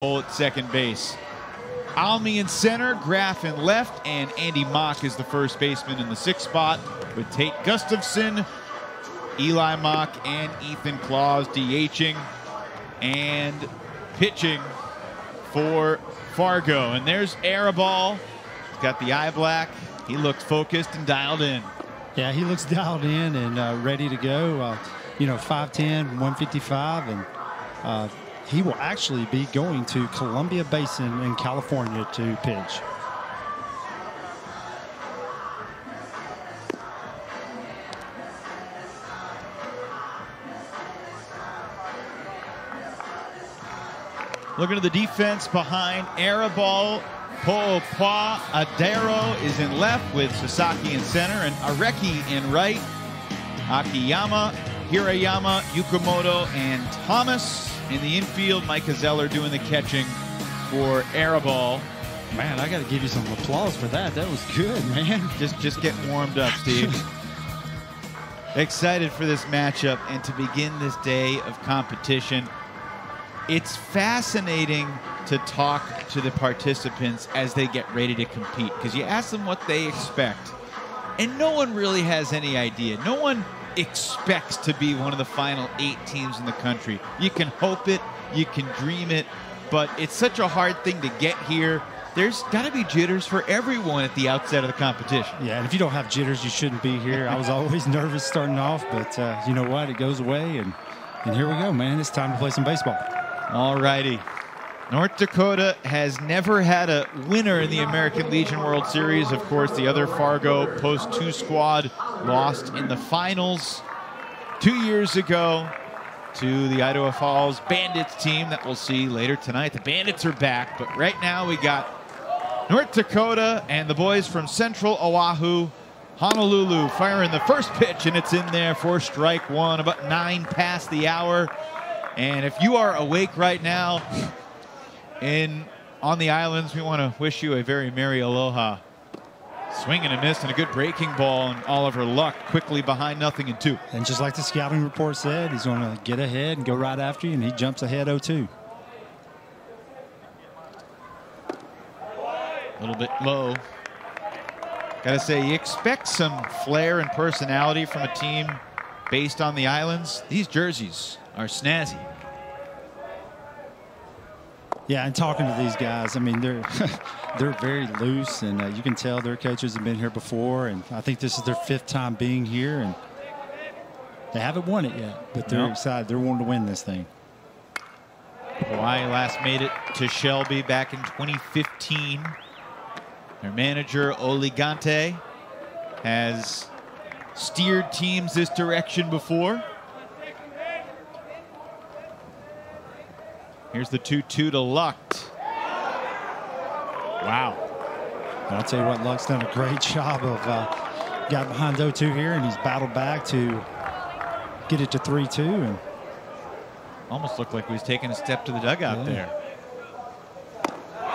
at second base. Almy in center, Graf in left, and Andy Mock is the first baseman in the sixth spot with Tate Gustafson, Eli Mock, and Ethan Claus DHing and pitching for Fargo. And there's Arabal. He's got the eye black. He looks focused and dialed in. Yeah, he looks dialed in and ready to go. 5'10", 155, and he will actually be going to Columbia Basin in California to pitch. Looking at the defense behind Arabal, Po'opoa Adero is in left with Sasaki in center and Areki in right. Akiyama, Hirayama, Yukamoto, and Thomas in the infield. Micah Zeller doing the catching for Arabal. Man, I got to give you some applause for that. That was good, man. Just getting warmed up, Steve. Excited for this matchup and to begin this day of competition. It's fascinating to talk to the participants as they get ready to compete, because you ask them what they expect, and no one really has any idea. No one expects to be one of the final 8 teams in the country. You can hope it, you can dream it, but it's such a hard thing to get here. There's got to be jitters for everyone at the outset of the competition. Yeah, and if you don't have jitters, you shouldn't be here. I was always nervous starting off, but you know what? It goes away, and here we go, man. It's time to play some baseball. All righty. North Dakota has never had a winner in the American Legion World Series. Of course, the other Fargo Post 2 squad lost in the finals 2 years ago to the Idaho Falls Bandits team that we'll see later tonight. The Bandits are back, but right now we got North Dakota and the boys from Central Oahu, Honolulu, firing the first pitch, and it's in there for strike one, about 9 past the hour. And if you are awake right now on the islands, we want to wish you a very merry aloha. Swing and a miss and a good breaking ball, and Oliver Luck quickly behind 0-2. And just like the scouting report said, he's going to get ahead and go right after you, and he jumps ahead 0-2. A little bit low. Gotta say, you expect some flair and personality from a team based on the islands. These jerseys are snazzy. Yeah, and talking to these guys, I mean, they're they're very loose, and you can tell their coaches have been here before, and I think this is their 5th time being here, and they haven't won it yet, but they're excited. They're wanting to win this thing. Hawaii last made it to Shelby back in 2015. Their manager, Oligante, has steered teams this direction before. Here's the 2-2 to Luck. Wow. And I'll tell you what, Luck's done a great job of got behind 0-2 here, and he's battled back to get it to 3-2. And almost looked like he was taking a step to the dugout there.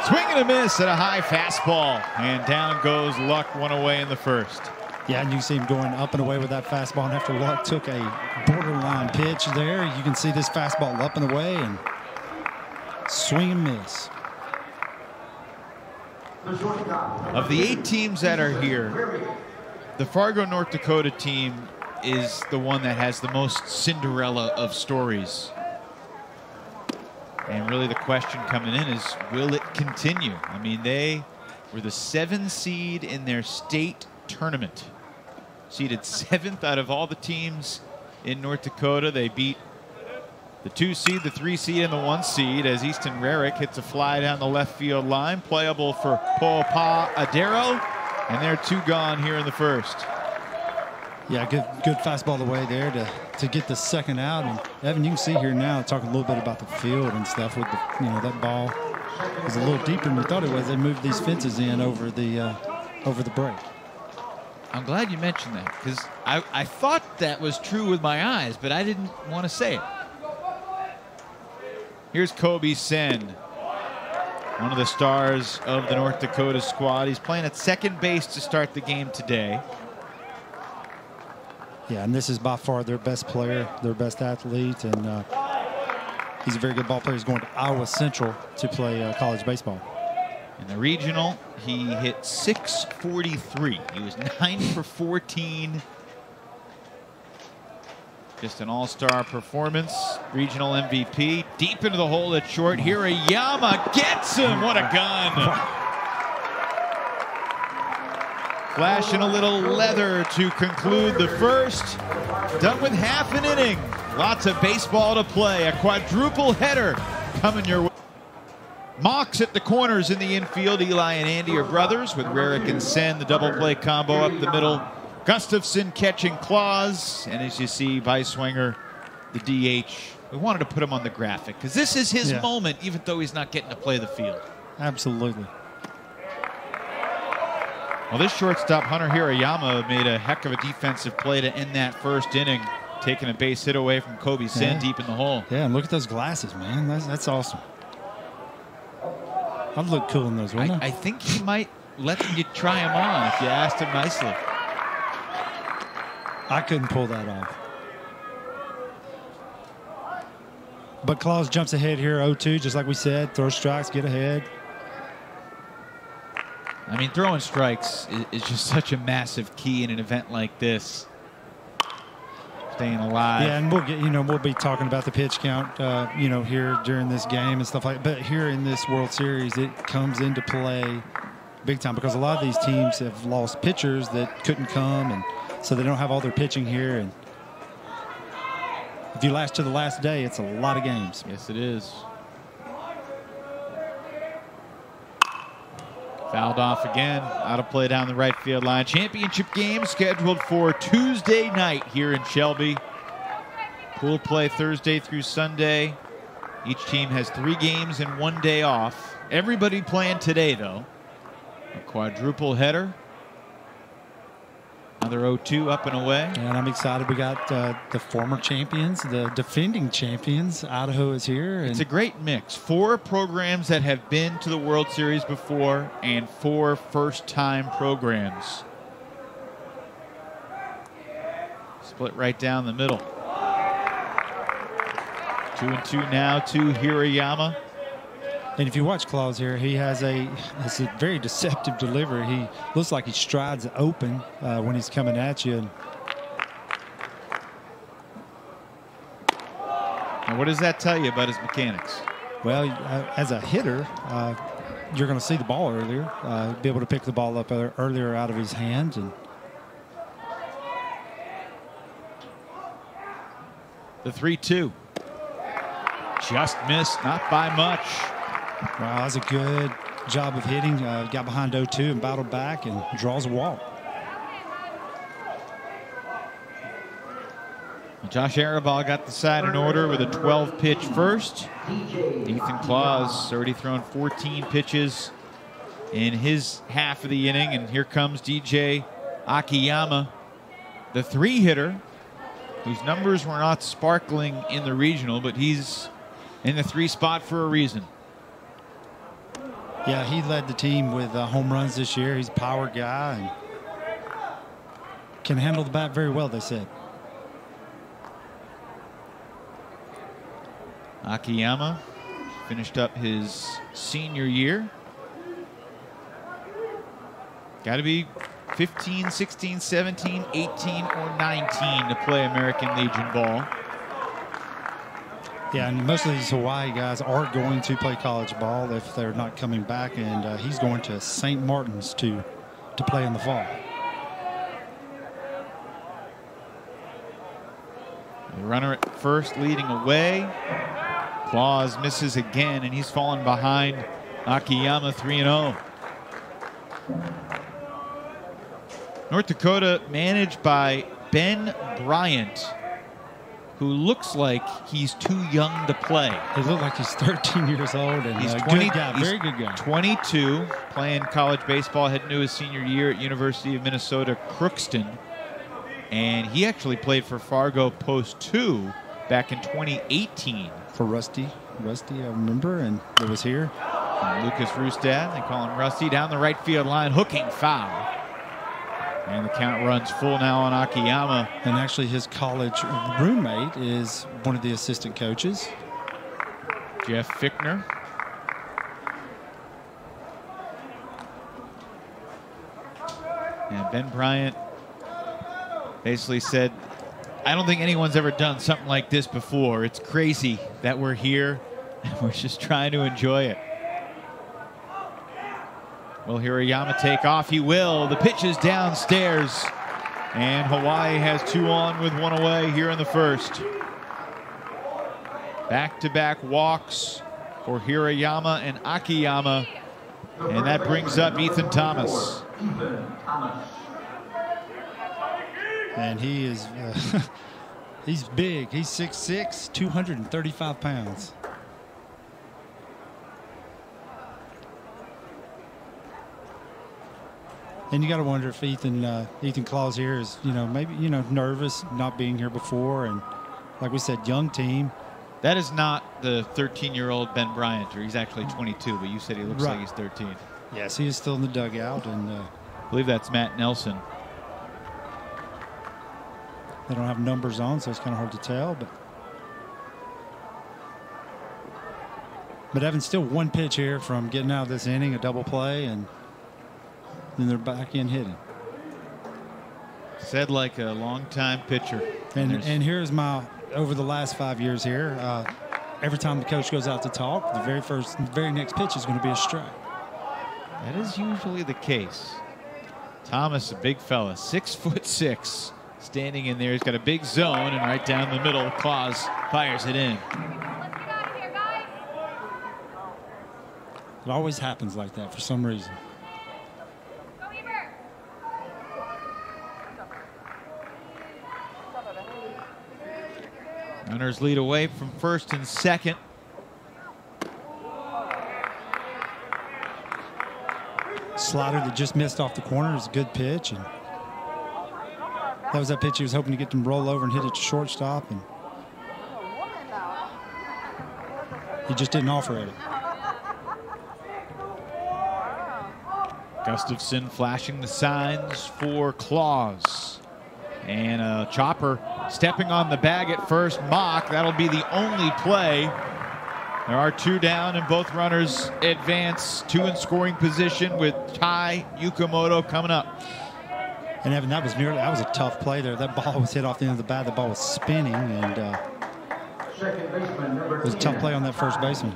Swing and a miss at a high fastball, and down goes Luck, one away in the first. Yeah, and you see him going up and away with that fastball, and after Luck took a borderline pitch there, you can see this fastball up and away, and swing and miss. Of the 8 teams that are here, the Fargo, North Dakota team is the one that has the most Cinderella of stories. And really the question coming in is, will it continue? I mean, they were the 7 seed in their state tournament. Seeded 7th out of all the teams in North Dakota. They beat the 2 seed, the 3 seed, and the 1 seed as Easton Rarick hits a fly down the left field line. Playable for Po'opoa Adero, and they're 2 gone here in the first. Yeah, good fastball away there to get the second out. And Evan, you can see here now, talking a little bit about the field and stuff with the, that ball was a little deeper than we thought it was. They moved these fences in over the break. I'm glad you mentioned that, because I thought that was true with my eyes, but I didn't want to say it. Here's Kobe Sen, one of the stars of the North Dakota squad. He's playing at second base to start the game today. Yeah, and this is by far their best player, their best athlete, and he's a very good ball player. He's going to Iowa Central to play college baseball. In the regional, he hit .643. He was 9 for 14. Just an all-star performance. Regional MVP. Deep into the hole at short. Hirayama gets him. What a gun. Flashing a little leather to conclude the first. Done with half an inning. Lots of baseball to play. A quadruple header coming your way. Mox at the corners in the infield. Eli and Andy are brothers, with Rarick and Sen, the double play combo up the middle. Gustafson catching Claus, and as you see, Weisswinger, the DH. We wanted to put him on the graphic because this is his moment, even though he's not getting to play the field. Absolutely. Well, this shortstop, Hunter Hirayama, made a heck of a defensive play to end that first inning, taking a base hit away from Kobe Sen deep in the hole. Yeah, and look at those glasses, man. That's awesome. I'd look cool in those, wouldn't I think he might let you try him on if you asked him nicely. I couldn't pull that off. But Claus jumps ahead here, 0-2, just like we said. Throw strikes, get ahead. I mean, throwing strikes is just such a massive key in an event like this. Staying alive. Yeah, and we'll be talking about the pitch count, here during this game and stuff like that. But here in this World Series, it comes into play big time because a lot of these teams have lost pitchers that couldn't come, and so they don't have all their pitching here. And if you last to the last day, it's a lot of games. Yes, it is. Fouled off again. Out of play down the right field line. Championship game scheduled for Tuesday night here in Shelby. Pool play Thursday through Sunday. Each team has 3 games and 1 day off. Everybody playing today, though. A quadruple header. Another 0-2 up and away. And I'm excited. We got the former champions, the defending champions. Idaho is here. And it's a great mix. 4 programs that have been to the World Series before and 4 first-time programs. Split right down the middle. 2-2 now to Hirayama. And if you watch Claus here, he has it's a very deceptive delivery. He looks like he strides open when he's coming at you. Now, what does that tell you about his mechanics? Well, as a hitter, you're going to see the ball earlier, be able to pick the ball up earlier out of his hands. And the 3-2. Just missed, not by much. Wow, that's a good job of hitting. Got behind 0-2 and battled back and draws a walk. Josh Arabal got the side in order with a 12-pitch first. Ethan Claus already thrown 14 pitches in his half of the inning. And here comes DJ Akiyama, the 3-hitter, whose numbers were not sparkling in the regional, but he's in the 3 spot for a reason. Yeah, he led the team with home runs this year. He's a power guy and can handle the bat very well, they said. Akiyama finished up his senior year. Got to be 15, 16, 17, 18, or 19 to play American Legion ball. Yeah, and most of these Hawaii guys are going to play college ball if they're not coming back, and he's going to St. Martin's to play in the fall. The runner at first leading away. Claus misses again, and he's fallen behind Akiyama 3-0. North Dakota managed by Ben Bryant, who looks like he's too young to play. He looks like he's 13 years old and he's 20, good guy, very good guy. 22, playing college baseball, heading to his senior year at University of Minnesota Crookston. And he actually played for Fargo Post 2 back in 2018. For Rusty, I remember, and it was here. And Lucas Rustad, they call him Rusty, down the right field line, hooking foul. And the count runs full now on Akiyama. And actually his college roommate is one of the assistant coaches. Jeff Fickner. And Ben Bryant basically said, I don't think anyone's ever done something like this before. It's crazy that we're here and we're just trying to enjoy it. Will Hirayama take off? He will. The pitch is downstairs. And Hawaii has 2 on with 1 away here in the first. Back-to-back walks for Hirayama and Akiyama. And that brings up Ethan Thomas. And he is, he's big. He's 6'6", 235 pounds. And you got to wonder if Ethan Claus here is, maybe, nervous not being here before. And like we said, young team. That is not the 13-year-old Ben Bryant, or he's actually 22, but you said he looks like he's 13. Yes, he is still in the dugout. And I believe that's Matt Nelson. They don't have numbers on, so it's kind of hard to tell. But Evan's still 1 pitch here from getting out of this inning, a double play, and then they're back in hitting. Said like a long-time pitcher. And here's my, over the last 5 years here, every time the coach goes out to talk, the very next pitch is going to be a strike. That is usually the case. Thomas, a big fella, 6'6", standing in there. He's got a big zone, and right down the middle, Claus fires it in. It always happens like that for some reason. Runners lead away from first and second. Slider that just missed off the corner is a good pitch, and that was that pitch he was hoping to get them roll over and hit it to shortstop, and he just didn't offer it. Gustafson flashing the signs for Claus. And a chopper stepping on the bag at first. Mock, that'll be the only play. There are 2 down and both runners advance. 2 in scoring position with Tai Yukamoto coming up. And Evan, that was a tough play there. That ball was hit off the end of the bat. The ball was spinning, and it was a tough play on that first baseman.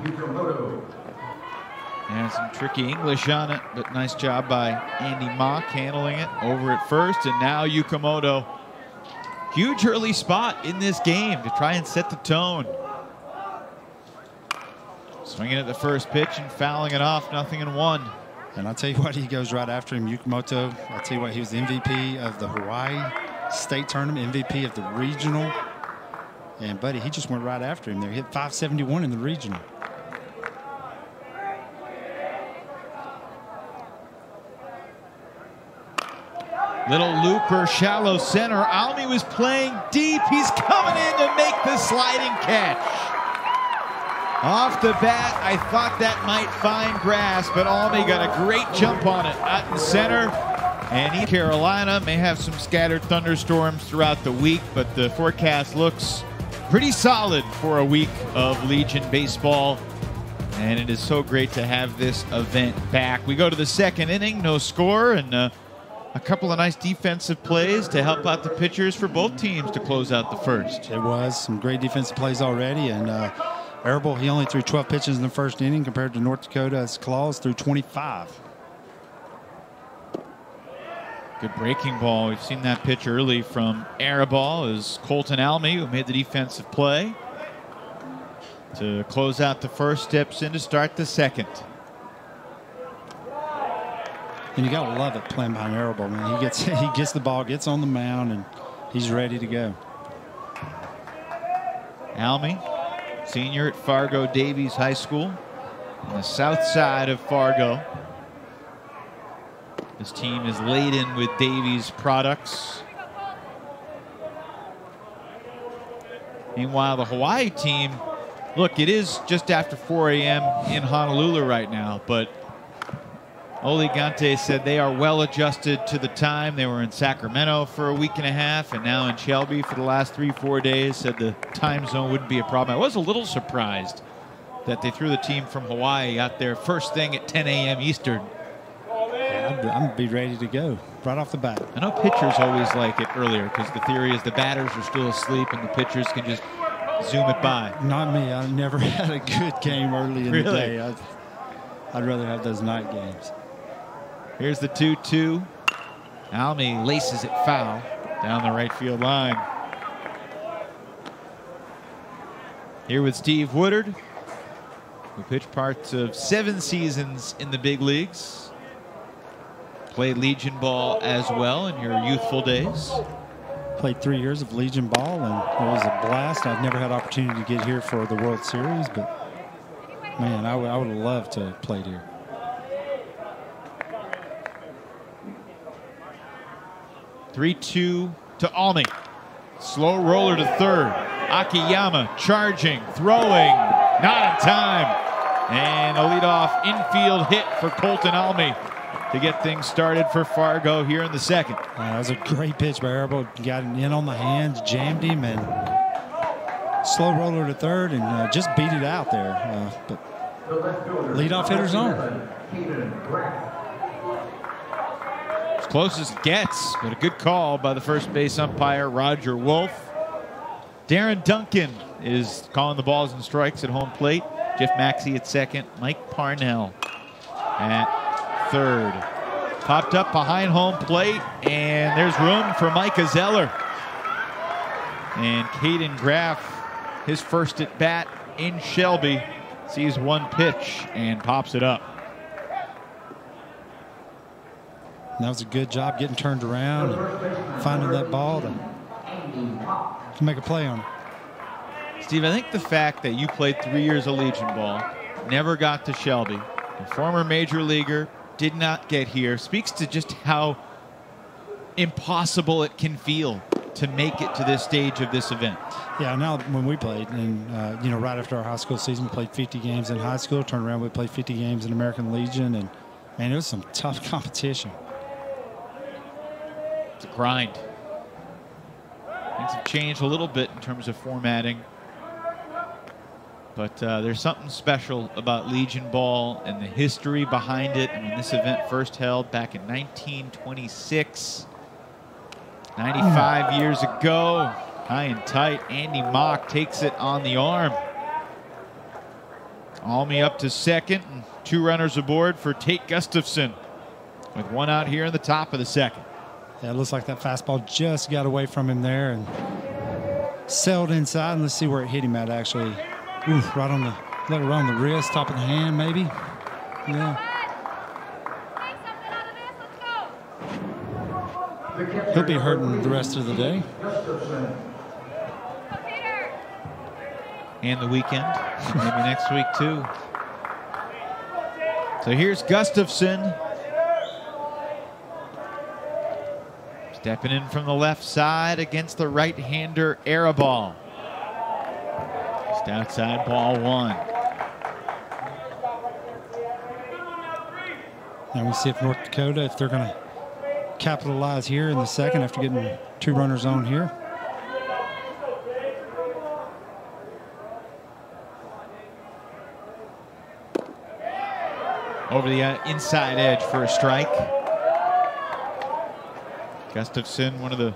And some tricky English on it, but nice job by Andy Mock handling it over at first. And now Yukamoto. Huge early spot in this game to try and set the tone. Swinging at the first pitch and fouling it off, 0-1. And I'll tell you what, he goes right after him. Yukamoto, I'll tell you what, he was the MVP of the Hawaii State Tournament, MVP of the regional. And, buddy, he just went right after him there. He hit .571 in the regional. Little looper, shallow center. Almy was playing deep. He's coming in to make the sliding catch. Off the bat, I thought that might find grass, but Almy got a great jump on it out in center. And East Carolina may have some scattered thunderstorms throughout the week, but the forecast looks pretty solid for a week of Legion baseball. And it is so great to have this event back. We go to the second inning, no score, and a couple of nice defensive plays to help out the pitchers for both teams to close out the first. It was some great defensive plays already, and Arable, he only threw 12 pitches in the first inning compared to North Dakota's Claus threw 25. Good breaking ball. We've seen that pitch early from Arable as Colton Almy, who made the defensive play to close out the first, steps in to start the second. And you gotta love it playing behind Arable, man. He gets the ball, gets on the mound, and he's ready to go. Almy, senior at Fargo Davies High School on the south side of Fargo. This team is laden with Davies products. Meanwhile, the Hawaii team, look, it is just after 4 a.m. in Honolulu right now, but Oli Gante said they are well adjusted to the time. They were in Sacramento for a week and a half and now in Shelby for the last 3-4 days. Said the time zone wouldn't be a problem. I was a little surprised that they threw the team from Hawaii out there first thing at 10 a.m. Eastern. Yeah, I'm going to be ready to go right off the bat. I know pitchers always like it earlier because the theory is the batters are still asleep and the pitchers can just zoom it by. Not me. I never had a good game early in Really? the day. I'd rather have those night games. Here's the 2-2. Almy laces it foul down the right field line. Here with Steve Woodard, who pitched parts of 7 seasons in the big leagues. Played Legion ball as well in your youthful days. Played 3 years of Legion ball, and it was a blast. I've never had opportunity to get here for the World Series, but man, I would have loved to have played here. Three-two to Almy. Slow roller to third. Akiyama charging, throwing, not in time. And a leadoff infield hit for Colton Almy to get things started for Fargo here in the second. That was a great pitch by Arabo. Got him in on the hands, jammed him, and slow roller to third, and just beat it out there. But leadoff hitter's on. As close as it gets, but a good call by the first base umpire, Roger Wolf. Darren Duncan is calling the balls and strikes at home plate. Jeff Maxey at second. Mike Parnell at third. Popped up behind home plate, and there's room for Micah Zeller. And Caden Graff, his first at bat in Shelby, sees one pitch and pops it up. And that was a good job getting turned around and finding that ball to make a play on it. Steve, I think the fact that you played 3 years of Legion ball, never got to Shelby, a former major leaguer, did not get here, speaks to just how impossible it can feel to make it to this stage of this event. Yeah, now when we played, and you know, right after our high school season, we played 50 games in high school, turned around, we played 50 games in American Legion, and man, it was some tough competition. It's a grind. Things have changed a little bit in terms of formatting. But there's something special about Legion ball and the history behind it. I mean, this event first held back in 1926, 95 years ago. High and tight, Andy Mock takes it on the arm. Almy up to second, and 2 runners aboard for Tate Gustafson, with 1 out here in the top of the second. Yeah, it looks like that fastball just got away from him there and sailed inside. And let's see where it hit him at, actually. Ooh, right on the wrist, top of the hand, maybe. Yeah. He'll be hurting the rest of the day. And the weekend, maybe next week too. So here's Gustafson. Stepping in from the left side against the right-hander Arabal. Just outside, ball 1. Now we see if North Dakota, if they're going to capitalize here in the second after getting 2 runners on here. Over the inside edge for a strike. Gustafson, one of the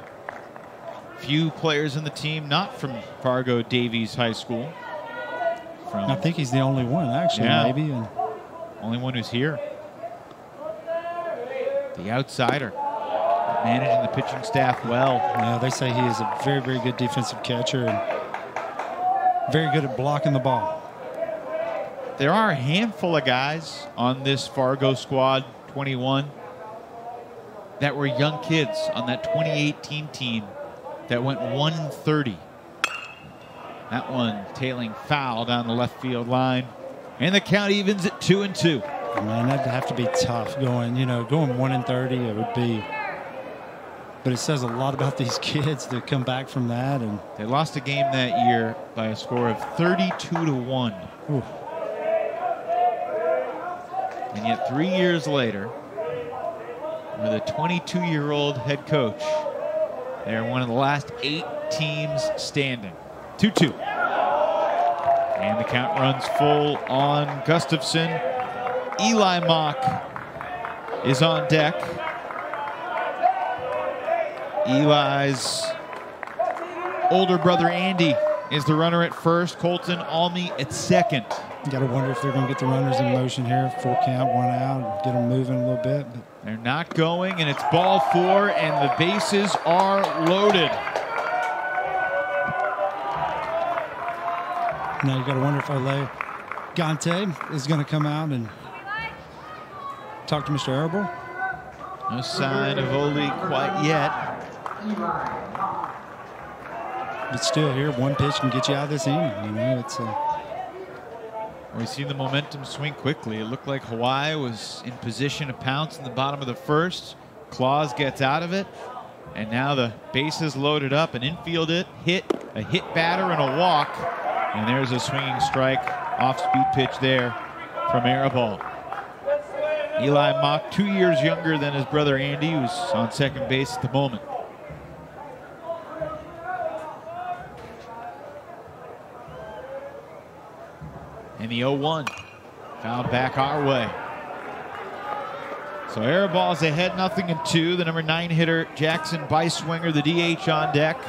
few players in the team not from Fargo Davies High School. I think he's the only one, actually, maybe. And only one who's here. The outsider, managing the pitching staff well. Yeah, they say he is a very, very good defensive catcher and very good at blocking the ball. There are a handful of guys on this Fargo squad, 21, that were young kids on that 2018 team that went 1-30. That one tailing foul down the left field line. And the count evens at 2-2. Man, that'd have to be tough going 1-30. It would be. But it says a lot about these kids to come back from that. And they lost a game that year by a score of 32-1. Ooh. And yet 3 years later, with a 22-year-old head coach, they're one of the last 8 teams standing. 2-2. And the count runs full on Gustafson. Eli Mock is on deck. Eli's older brother Andy is the runner at first. Colton Almy at second. You got to wonder if they're going to get the runners in motion here. Full count, 1 out, get them moving a little bit. But they're not going, and it's ball 4, and the bases are loaded. Now you got to wonder if Ole Gante is going to come out and talk to Mr. Arable. No sign of Ole quite yet. But still, here, one pitch can get you out of this inning. You know, it's We've seen the momentum swing quickly. It looked like Hawaii was in position to pounce in the bottom of the first. Claus gets out of it, and now the bases loaded up. An infield hit, a hit batter, and a walk. And there's a swinging strike, off-speed pitch there from Arable. Eli Mock, 2 years younger than his brother Andy, who's on second base at the moment. And the 0-1 fouled back our way. So Arabal's ahead, 0-2. The number 9 hitter, Jackson Beiswinger, the DH on deck.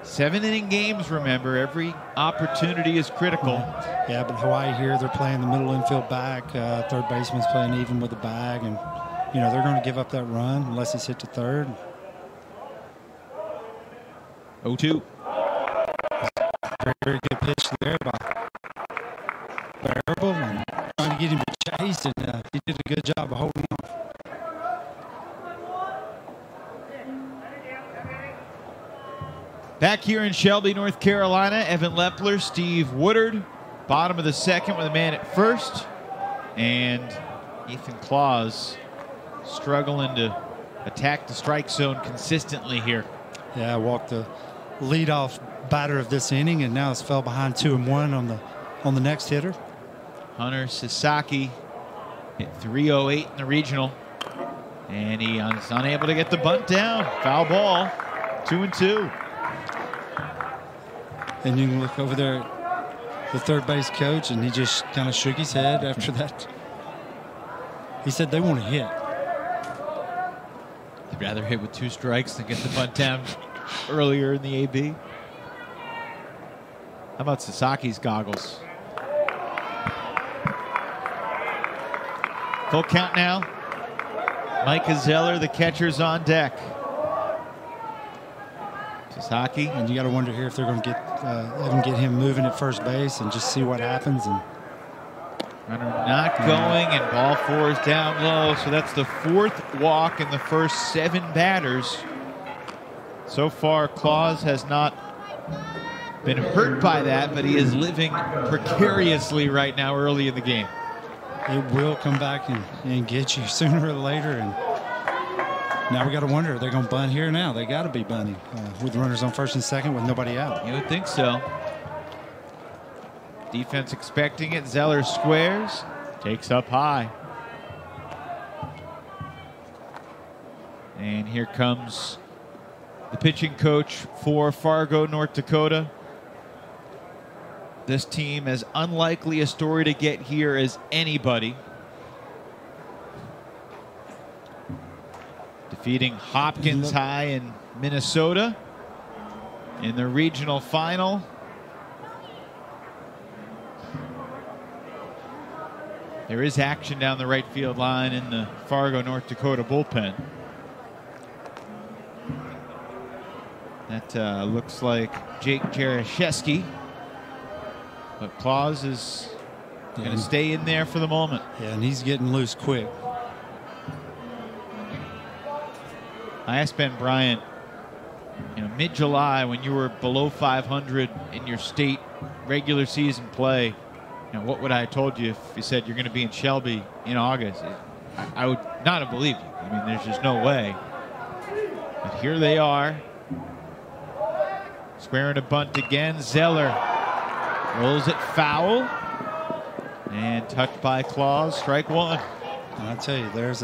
7-inning games, remember. Every opportunity is critical. Yeah, but Hawaii here, they're playing the middle infield back. Third baseman's playing even with the bag. And, you know, they're going to give up that run unless he's hit to third. 0-2. Very good pitch there by Arable, and trying to get him to chase, and he did a good job of holding on. Back here in Shelby, North Carolina, Evan Lepler, Steve Woodard, bottom of the second with a man at first, and Ethan Claus struggling to attack the strike zone consistently here. Yeah, walked the leadoff batter of this inning, and now it's fell behind 2-1 on the next hitter. Hunter Sasaki hit 308 in the regional, and he is unable to get the bunt down. Foul ball, 2-2. And you can look over there, the third base coach, and he just kind of shook his head after that. He said they want to hit. They'd rather hit with 2 strikes than get the bunt down earlier in the AB. How about Sasaki's goggles? Full count now. Micah Zeller, the catcher's on deck. Sasaki. And you got to wonder here if they're going to get him moving at first base and just see what happens. And runner not going, and ball 4 is down low. So that's the 4th walk in the first 7 batters. So far, Claus has not been hurt by that, but he is living precariously right now early in the game. It will come back and get you sooner or later. And now we got to wonder, are they going to bunt here now? They got to be bunting with runners on first and second with nobody out. You would think so. Defense expecting it. Zeller squares, takes up high. And here comes the pitching coach for Fargo, North Dakota. This team as unlikely a story to get here as anybody. Defeating Hopkins High in Minnesota in the regional final. There is action down the right field line in the Fargo, North Dakota bullpen. That looks like Jake Jaraszewski. But Claus is going to stay in there for the moment. Yeah, and he's getting loose quick. I asked Ben Bryant, mid-July when you were below 500 in your state regular season play, what would I have told you if you said you're going to be in Shelby in August? I would not have believed you. I mean, there's just no way. But here they are. Squaring a bunt again. Zeller rolls it foul. And touched by Claus. Strike 1. And I tell you, there's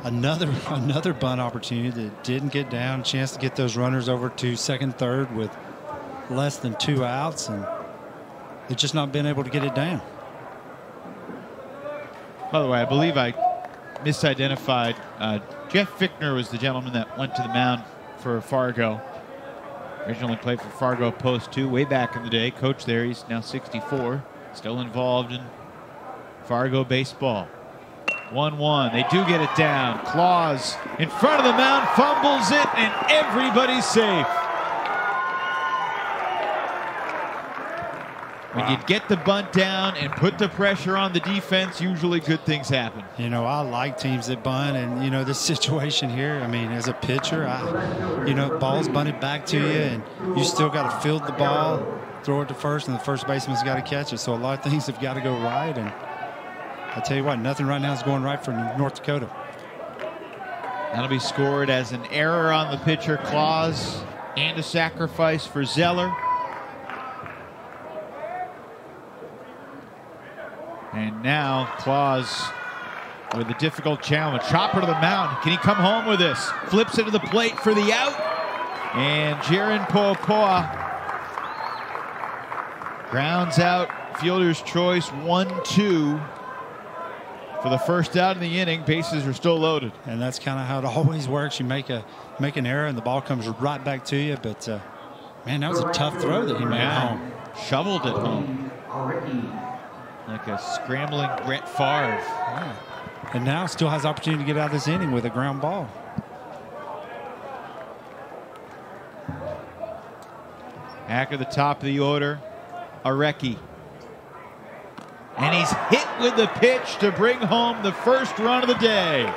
another bunt opportunity that didn't get down. A chance to get those runners over to second, third with less than 2 outs. And they've just not been able to get it down. By the way, I believe I misidentified. Jeff Fichtner was the gentleman that went to the mound for Fargo. Originally played for Fargo Post 2 way back in the day. Coach there, he's now 64. Still involved in Fargo baseball. 1-1. They do get it down. Claus in front of the mound, fumbles it, and everybody's safe. When you get the bunt down and put the pressure on the defense, usually good things happen. You know, I like teams that bunt, and, you know, this situation here, I mean, as a pitcher, ball's bunted back to you, and you still got to field the ball, throw it to first, and the first baseman's got to catch it. So a lot of things have got to go right, and I tell you what, nothing right now is going right for North Dakota. That'll be scored as an error on the pitcher, Claus, and a sacrifice for Zeller. And now Claus with a difficult challenge. Chopper to the mound. Can he come home with this? Flips it to the plate for the out. And Jaron Po'opoa grounds out. Fielder's choice, 1-2 for the first out in the inning. Bases are still loaded. And that's kind of how it always works. You make an error and the ball comes right back to you. But, man, that was a tough throw that he made home. Shoveled it home. Like a scrambling Brett Favre. Yeah. And now still has opportunity to get out of this inning with a ground ball. Back at the top of the order, Areki. And he's hit with the pitch to bring home the first run of the day.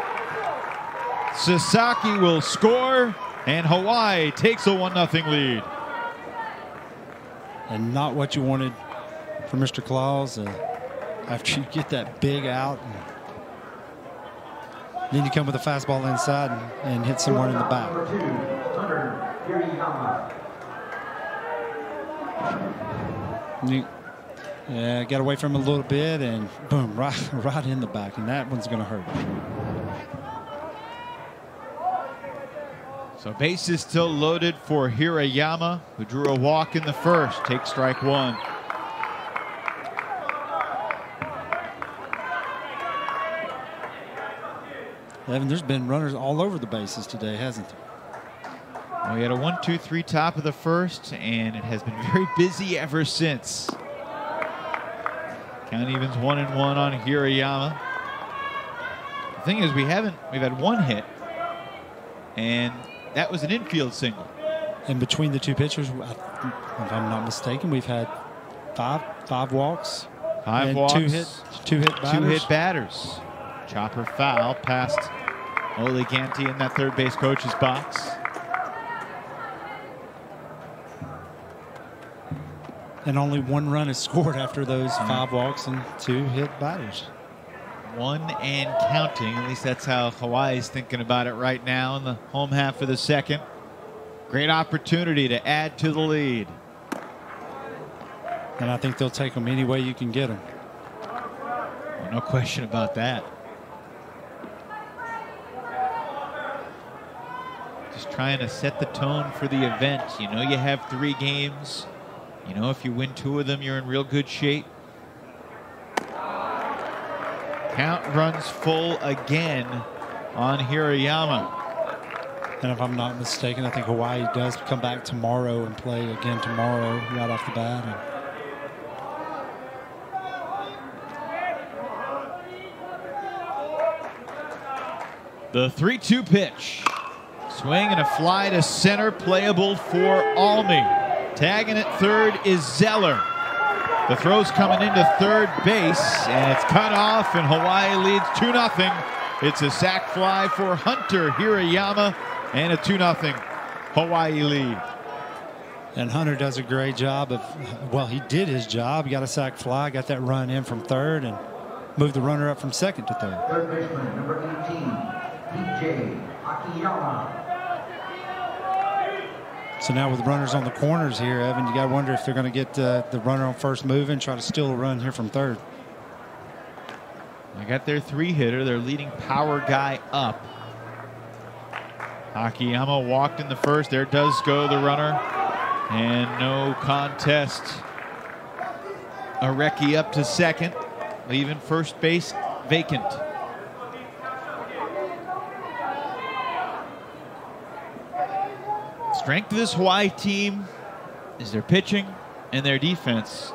Sasaki will score, and Hawaii takes a 1-0 lead. And not what you wanted for Mr. Claus. After you get that big out, and then you come with a fastball inside and hit someone in the back. Got away from him a little bit, and boom, right in the back, and that one's going to hurt. So bases still loaded for Hirayama, who drew a walk in the first. Takes strike one. Evan, there's been runners all over the bases today, hasn't there? Well, we had a 1-2-3 top of the first, and it has been very busy ever since. Count evens 1-1 on Hirayama. The thing is, we've had one hit, and that was an infield single. And between the two pitchers, if I'm not mistaken, we've had five walks. Five walks. Two hit batters. Chopper foul past Ole Ganti in that third base coach's box. And only one run is scored after those 5 walks and 2 hit batters. 1 and counting. At least that's how Hawaii's thinking about it right now in the home half of the second. Great opportunity to add to the lead. And I think they'll take them any way you can get them. Well, no question about that. Just trying to set the tone for the event. You know, you have 3 games. You know, if you win 2 of them, you're in real good shape. Count runs full again on Hirayama. And if I'm not mistaken, I think Hawaii does come back tomorrow and play again tomorrow right off the bat. The 3-2 pitch. Swing and a fly to center, playable for Almy. Tagging at third is Zeller. The throw's coming into third base, and it's cut off, and Hawaii leads 2-0. It's a sac fly for Hunter Hirayama, and a 2-0 Hawaii lead. And Hunter does a great job of, well, he did his job. He got a sac fly, got that run in from third, and moved the runner up from second to third. Third baseman, number 18, DJ Akiyama. So now with runners on the corners here, Evan, you got to wonder if they're going to get the runner on first move and try to steal a run here from third. They got their 3-hitter, their leading power guy up. Akiyama walked in the first. There does go the runner. And no contest Arecki up to second, leaving first base vacant. Strength of this Hawaii team is their pitching and their defense.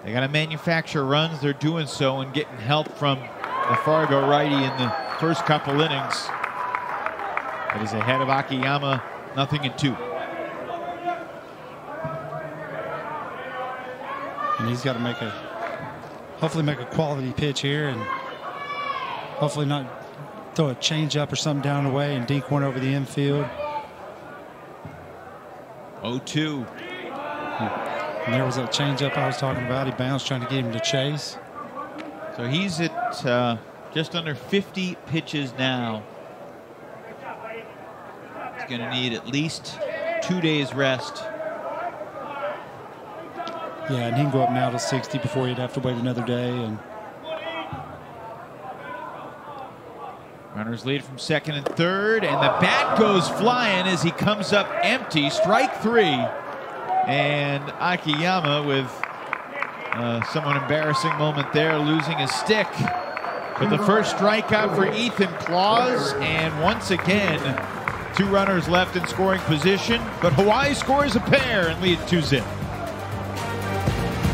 They got to manufacture runs. They're doing so and getting help from the Fargo righty in the first couple innings. It is ahead of Akiyama, 0-2. And he's got to hopefully make a quality pitch here, and hopefully not throw a change-up or something down the way and dink one over the infield. 0-2. And there was that change-up I was talking about. He bounced trying to get him to chase. So he's at just under 50 pitches now. He's going to need at least 2 days rest. Yeah, and he can go up now to 60 before he'd have to wait another day. And runners lead from second and third, and the bat goes flying as he comes up empty. Strike 3. And Akiyama with somewhat embarrassing moment there, losing his stick. But the first strikeout for Ethan Claus, and once again, 2 runners left in scoring position, but Hawaii scores a pair and leads 2-0.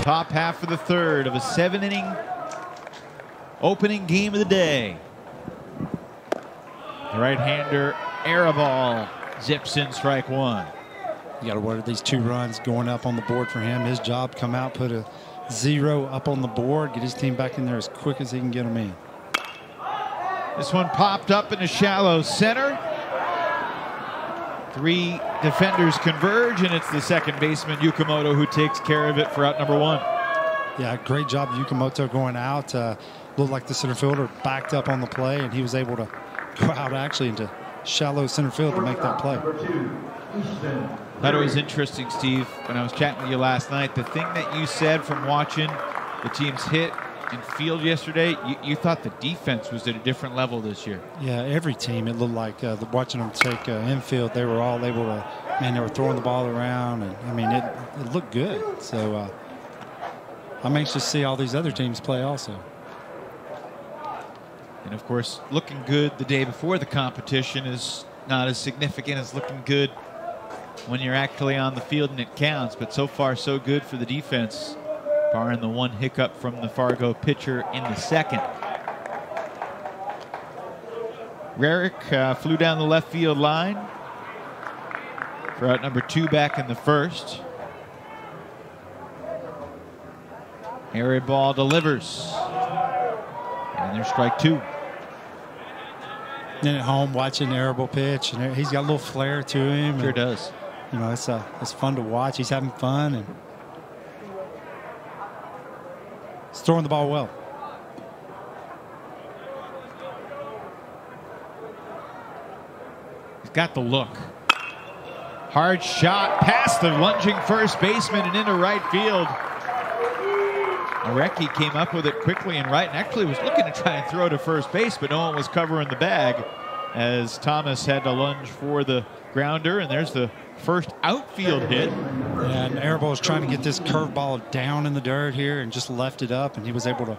Top half of the third of a 7-inning opening game of the day. The right-hander Arabal zips in strike 1. you got to worry these 2 runs going up on the board for him. His job, come out, put a 0 up on the board, get his team back in there as quick as he can get them in. This one popped up in a shallow center. 3 defenders converge, and it's the second baseman, Yukamoto, who takes care of it for out number 1. Yeah, great job, Yukamoto, going out. Looked like the center fielder backed up on the play, and he was able to go out actually into shallow center field to make that play. Thought it was interesting, Steve, when I was chatting with you last night, the thing that you said from watching the teams hit and field yesterday, you thought the defense was at a different level this year. Yeah, every team, it looked like watching them take infield, they were all able to, man, they were throwing the ball around, and I mean, it looked good. So I'm anxious to see all these other teams play also. And of course, looking good the day before the competition is not as significant as looking good when you're actually on the field and it counts. But so far, so good for the defense, barring the one hiccup from the Fargo pitcher in the second. Rarick flew down the left field line for out number 2 back in the first. Harry ball delivers. And there's strike 2. Then at home watching Arable pitch, and he's got a little flair to him. Sure and, does. You know, it's fun to watch. He's having fun, and he's throwing the ball well. He's got the look. Hard shot past the lunging first baseman and into right field. Arecki came up with it quickly and right, and actually was looking to try and throw to first base, but no one was covering the bag as Thomas had to lunge for the grounder, and there's the first outfield hit. Yeah, and Arable was trying to get this curveball down in the dirt here and just left it up, and he was able to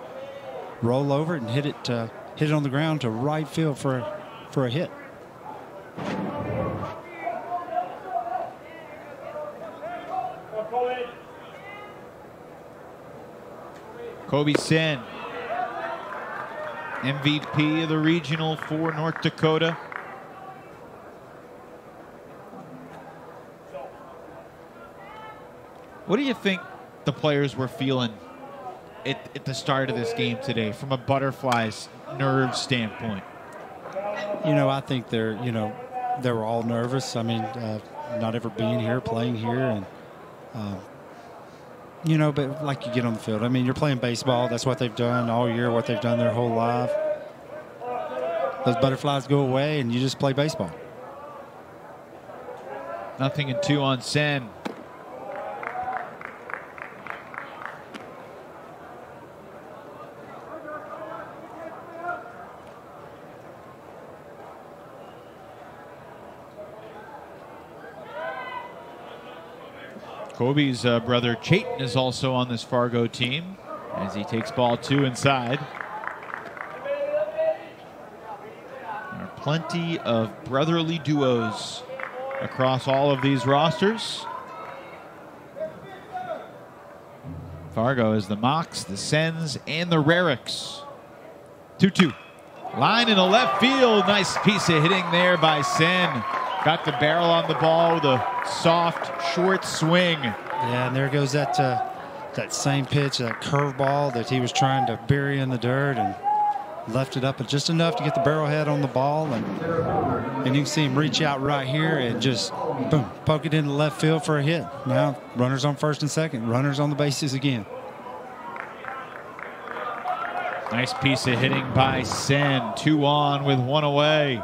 roll over it and hit it on the ground to right field for a hit. Kobe Sen, MVP of the regional for North Dakota. What do you think the players were feeling at the start of this game today from a butterfly's nerve standpoint? You know, I think they were all nervous. I mean, not ever being here, playing here, and you know, but like you get on the field. I mean, you're playing baseball. That's what they've done all year, what they've done their whole life. Those butterflies go away, and you just play baseball. 0-2 on Sen. Kobe's brother Chayton is also on this Fargo team as he takes ball 2 inside. There are plenty of brotherly duos across all of these rosters. Fargo is the Mocs, the Sens, and the Rariks. 2-2. Line in the left field. Nice piece of hitting there by Sen. Got the barrel on the ball with a soft, short swing. Yeah, and there goes that that same pitch, that curveball that he was trying to bury in the dirt, and left it up just enough to get the barrel head on the ball. And you can see him reach out right here and just, boom, poke it into left field for a hit. Now, runners on first and second, runners on the bases again. Nice piece of hitting by Sen. 2 on with 1 away.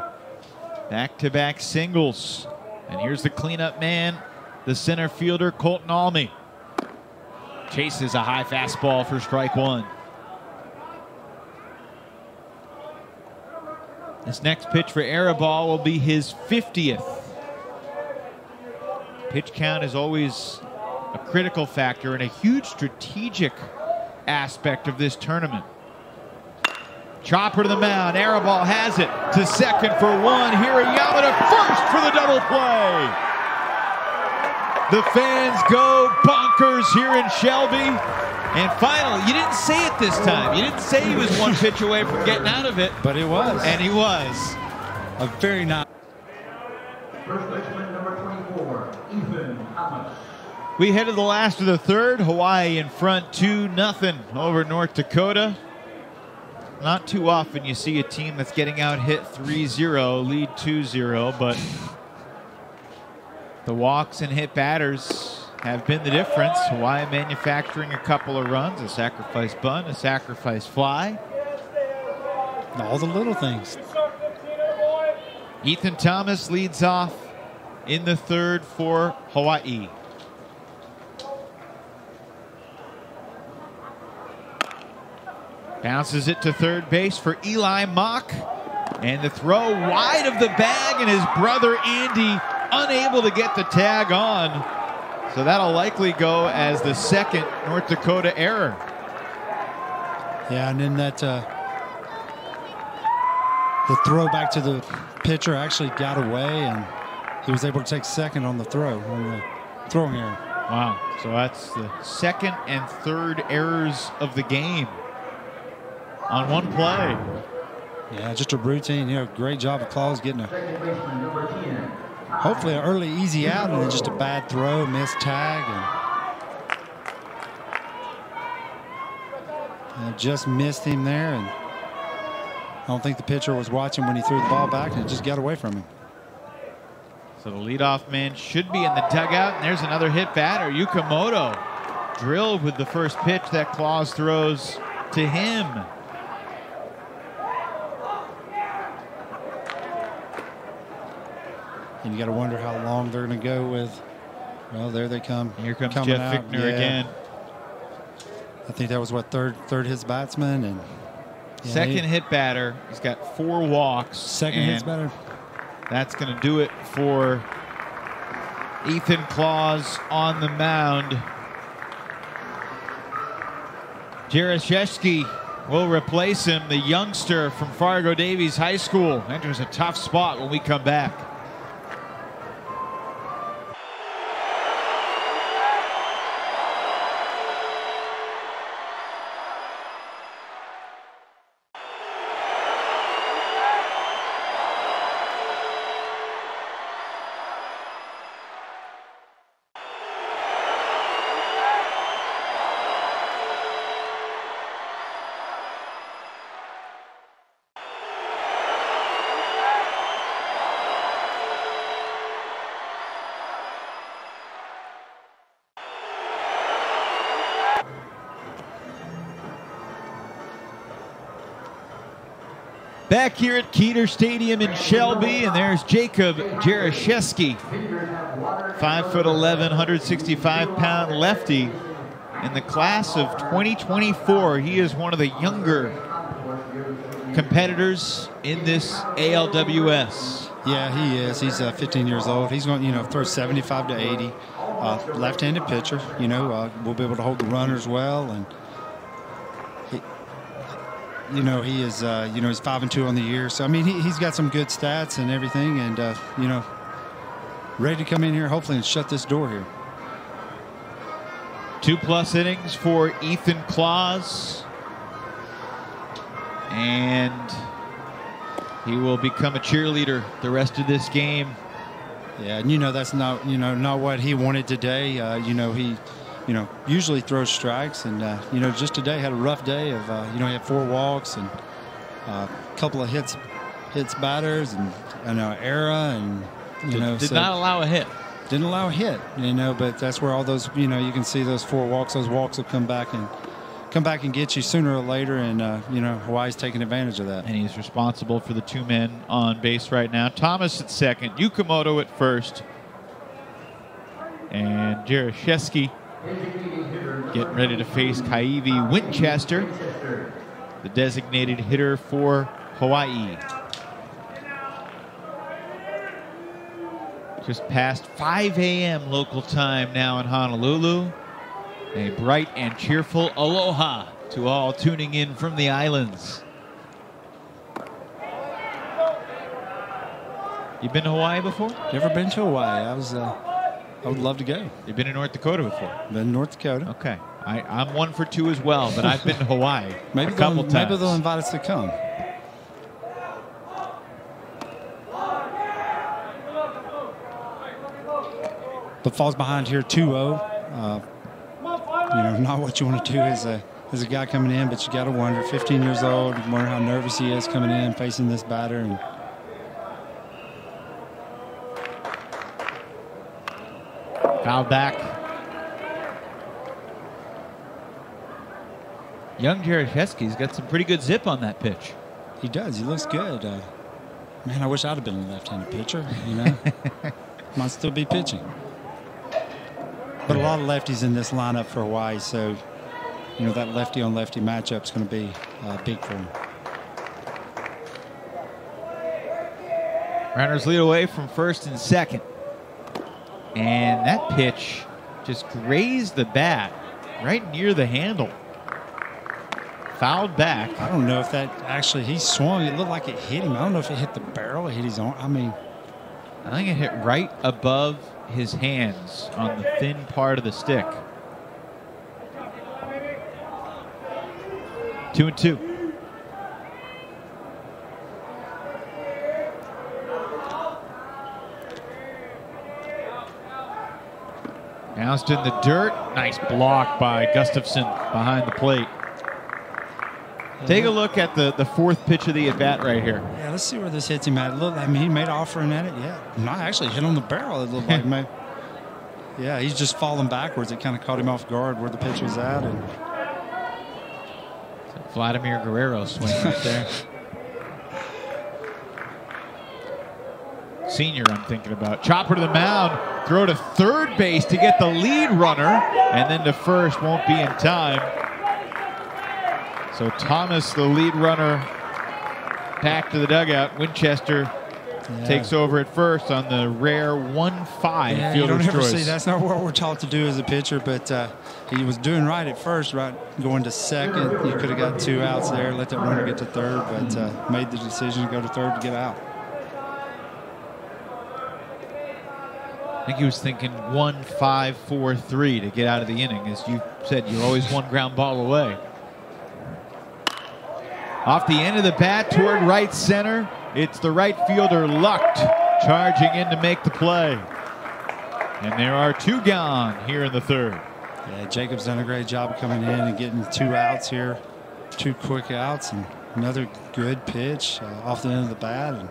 Back-to-back singles. And here's the cleanup man, the center fielder, Colton Almy. Chases a high fastball for strike 1. This next pitch for Arabal will be his 50th. Pitch count is always a critical factor and a huge strategic aspect of this tournament. Chopper to the mound. Arabal has it to second for 1. Hirayama to first for the double play. The fans go bonkers here in Shelby. And finally, you didn't say it this time. You didn't say he was 1 pitch away from getting out of it. But it was. And he was. A very nice. First baseman number 24, Ethan Thomas. We head to the last of the third. Hawaii in front 2-0 over North Dakota. Not too often you see a team that's getting out hit 3-0, lead 2-0, but the walks and hit batters have been the difference. Hawaii manufacturing a couple of runs, a sacrifice bunt, a sacrifice fly. All the little things. Ethan Thomas leads off in the third for Hawaii. Bounces it to third base for Eli Mock. And the throw wide of the bag, and his brother Andy unable to get the tag on. So that'll likely go as the second North Dakota error. Yeah, and then that the throw back to the pitcher actually got away, and he was able to take second on the throw, on the throwing error. Wow, so that's the second and third errors of the game on one play. Yeah, just a routine. Great job of Claus getting Second baseman number 10. hopefully an early easy out, and then just a bad throw, missed tag, and just missed him there. And I don't think the pitcher was watching when he threw the ball back, and it just got away from him. So the leadoff man should be in the dugout, and there's another hit batter. Yukamoto drilled with the first pitch that Claus throws to him. And you got to wonder how long they're going to go with. Well, there they come. Here comes coming Jeff out. Fichtner again. I think that was what, third his batsman, and Second hit batter. He's got 4 walks. Second hits batter. That's going to do it for Ethan Claus on the mound. Jaraszewski will replace him. The youngster from Fargo Davies High School enters a tough spot when we come back. Back here at Keeter Stadium in Shelby, and there's Jacob Jaraszewski, 5'11", 165-pound lefty. In the class of 2024, he is one of the younger competitors in this ALWS. Yeah, he is. He's 15 years old. He's going to, throw 75 to 80. Left-handed pitcher. We'll be able to hold the runners well, and he is. He's 5-2 on the year. So I mean, he's got some good stats and everything, and ready to come in here, hopefully, and shut this door here. 2+ innings for Ethan Claus, and he will become a cheerleader the rest of this game. Yeah, and that's not not what he wanted today. He usually throws strikes, and just today had a rough day of he had 4 walks and a couple of hits batters and error, and did not allow a hit. Didn't allow a hit, but that's where all those you can see those 4 walks. Those walks will come back and get you sooner or later, and Hawaii's taking advantage of that. And he's responsible for the 2 men on base right now. Thomas at second, Yukamoto at first, and Jaraszewski getting ready to face Kaivi Winchester, the designated hitter for Hawaii. Just past 5 a.m. local time now in Honolulu. A bright and cheerful aloha to all tuning in from the islands. You been to Hawaii before? Never been to Hawaii. I would love to go. You've been to North Dakota before? Been to North Dakota. Okay. I'm 1 for 2 as well, but I've been to Hawaii a couple times. Maybe they'll invite us to come. But falls behind here 2-0. Not what you want to do as a guy coming in, but you got to wonder. 15 years old, you wonder how nervous he is coming in, facing this batter. And foul back. Young Jaraszewski's got some pretty good zip on that pitch. He does. He looks good. Man, I wish I'd have been a left-handed pitcher. Might still be pitching. But a lot of lefties in this lineup for Hawaii, so that lefty-on-lefty matchup is going to be big for him. Runners lead away from first and second, and that pitch just grazed the bat right near the handle. Fouled back. I don't know if that actually he swung. It looked like it hit him. I don't know if it hit the barrel or hit his arm. I think it hit right above his hands on the thin part of the stick. 2-2. Bounced in the dirt. Nice block by Gustafson behind the plate. Take a look at the 4th pitch of the at-bat right here. Yeah, let's see where this hits him at. He made offering at it. Yeah, not actually hit on the barrel. It looked like maybe. Yeah, he's just falling backwards. It kind of caught him off guard where the pitch was at. And Vladimir Guerrero swing right there. Senior, I'm thinking about. Chopper to the mound. Throw to third base to get the lead runner. And then to first, won't be in time. So Thomas, the lead runner, back to the dugout. Winchester takes over at first on the rare 1-5 fielder's choice. See, that's not what we're taught to do as a pitcher, but he was doing right at first, right, going to second. You could have got 2 outs there, let that runner get to third, but made the decision to go to third to get out. I think he was thinking 1-5-4-3 to get out of the inning. As you said, you're always 1 ground ball away. Off the end of the bat toward right center. It's the right fielder, Lucht, charging in to make the play. And there are 2 gone here in the 3rd. Yeah, Jacob's done a great job coming in and getting 2 outs here. 2 quick outs and another good pitch off the end of the bat. And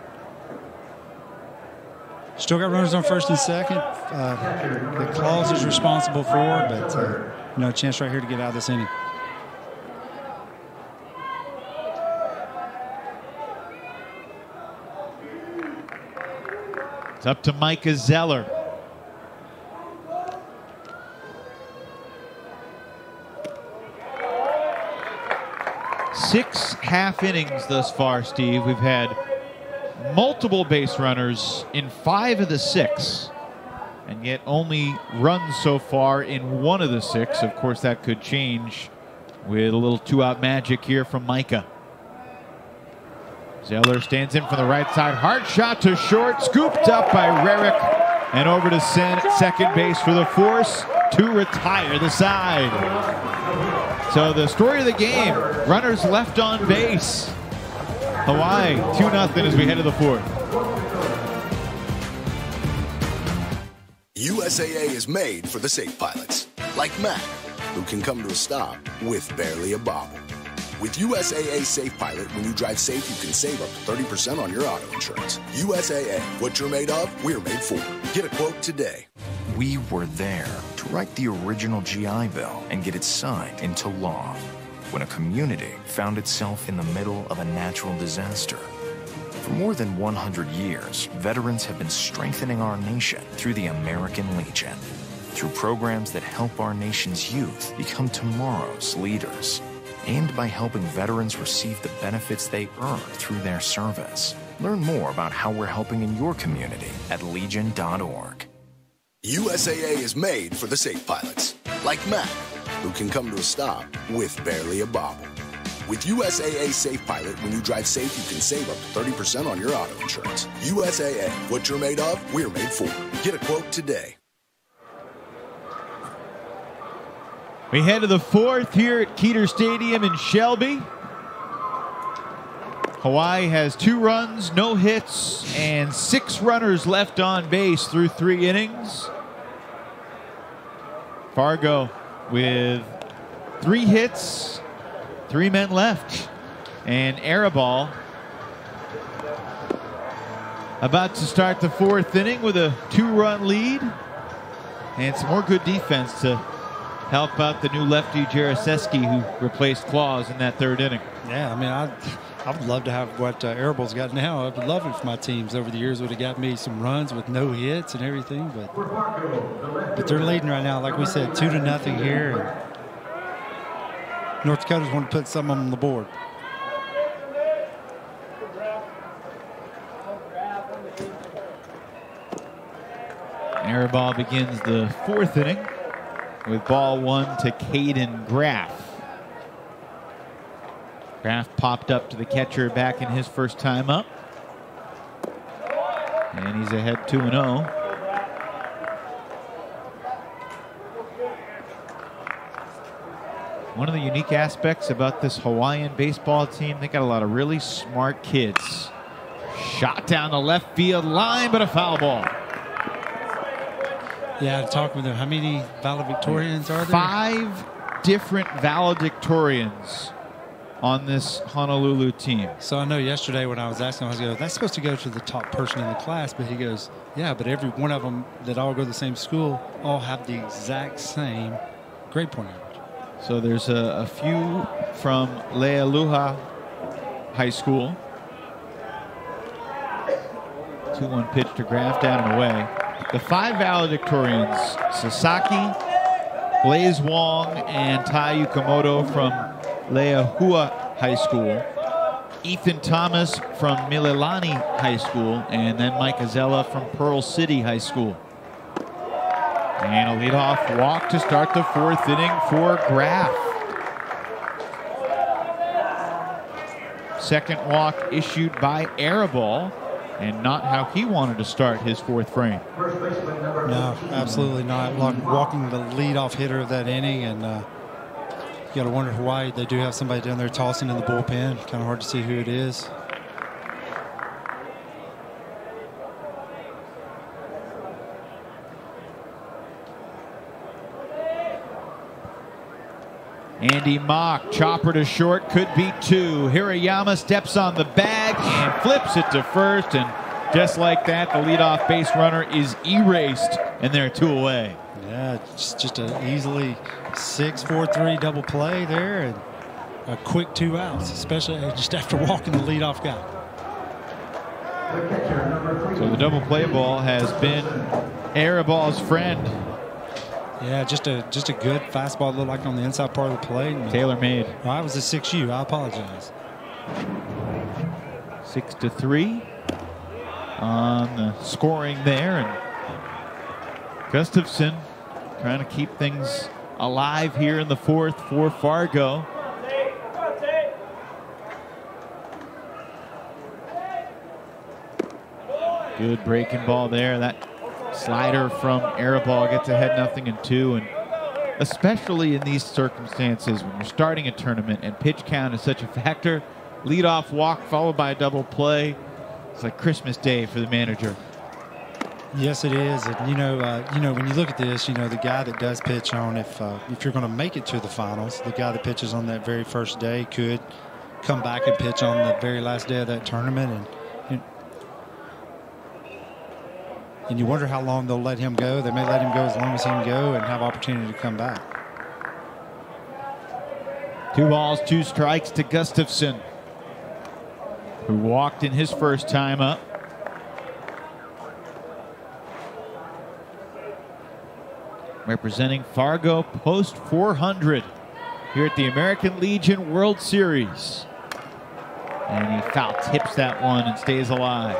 still got runners on first and second. The Claus is responsible for, but no chance right here to get out of this inning. It's up to Micah Zeller. Six half innings thus far, Steve. We've had multiple base runners in 5 of the 6, and yet only runs so far in 1 of the 6. Of course, that could change with a little 2-out magic here from Micah. Zeller stands in from the right side. Hard shot to short, scooped up by Rarick, and over to second base for the force to retire the side. So the story of the game, runners left on base. Hawaii 2-0 as we head to the 4th. USAA is made for the safe pilots, like Matt, who can come to a stop with barely a bobble. With USAA Safe Pilot, when you drive safe, you can save up to 30% on your auto insurance. USAA, what you're made of, we're made for. Get a quote today. We were there to write the original GI Bill and get it signed into law when a community found itself in the middle of a natural disaster. For more than 100 years, veterans have been strengthening our nation through the American Legion, through programs that help our nation's youth become tomorrow's leaders, and by helping veterans receive the benefits they earn through their service. Learn more about how we're helping in your community at legion.org. USAA is made for the safe pilots, like Matt, who can come to a stop with barely a bobble. With USAA Safe Pilot, when you drive safe, you can save up to 30% on your auto insurance. USAA, what you're made of, we're made for. Get a quote today. We head to the 4th here at Keeter Stadium in Shelby. Hawaii has 2 runs, no hits, and 6 runners left on base through 3 innings. Fargo with 3 hits, 3 men left, and Arabal about to start the 4th inning with a 2-run lead and some more good defense to help out the new lefty Jaraszewski, who replaced Claus in that 3rd inning. Yeah, I mean, I would love to have what Arabal's got now. I would love it if my teams over the years would have got me some runs with no hits and everything. But they're leading right now, like we said, 2-0 here. And North Dakota's want to put something on the board. Arabal begins the 4th inning with ball 1 to Caden Graff. Graff popped up to the catcher back in his first time up. And he's ahead 2-0. One of the unique aspects about this Hawaiian baseball team, they got a lot of really smart kids. Shot down the left field line, but a foul ball. Yeah, talking with them. How many valedictorians are there? 5 different valedictorians on this Honolulu team. So I know yesterday when I was asking him, I was going, that's supposed to go to the top person in the class, but he goes, yeah, but every one of them that all go to the same school all have the exact same grade point average. So there's a few from Lealuha High School. 2-1 pitch to Graff, down and away. The 5 valedictorians, Sasaki, Blaze Wong, and Tai Yukamoto from Leahua High School, Ethan Thomas from Mililani High School, and then Mike Azella from Pearl City High School. And a leadoff walk to start the 4th inning for Graff. Second walk issued by Arabal, and not how he wanted to start his 4th frame. No, absolutely not. Walking the leadoff hitter of that inning, and you got to wonder why they do have somebody down there tossing in the bullpen. Kind of hard to see who it is. Andy Mock, chopper to short, could be 2. Hirayama steps on the bag and flips it to first, and just like that, the leadoff base runner is erased, and they're 2 away. Yeah, just an easily 6-4-3 double play there, and a quick 2 outs, especially just after walking the leadoff guy. So the double play ball has been Arabal's friend. Yeah, just a good fastball, looked like on the inside part of the plate. Tailor-made. Well, I was a 6U. I apologize. 6-3. on the scoring there. And Gustafson trying to keep things alive here in the fourth for Fargo. Good breaking ball there. That slider from Arabal gets ahead 0-2. And especially in these circumstances when you're starting a tournament and pitch count is such a factor, leadoff walk followed by a double play. It's like Christmas Day for the manager. Yes, it is. And you know, when you look at this, the guy that does pitch on, if you're going to make it to the finals, the guy that pitches on that very first day could come back and pitch on the very last day of that tournament, and you wonder how long they'll let him go. They may let him go as long as he can go and have opportunity to come back. 2 balls, 2 strikes to Gustafson, who walked in his first time up. Representing Fargo post 400 here at the American Legion World Series. And he foul tips that one and stays alive.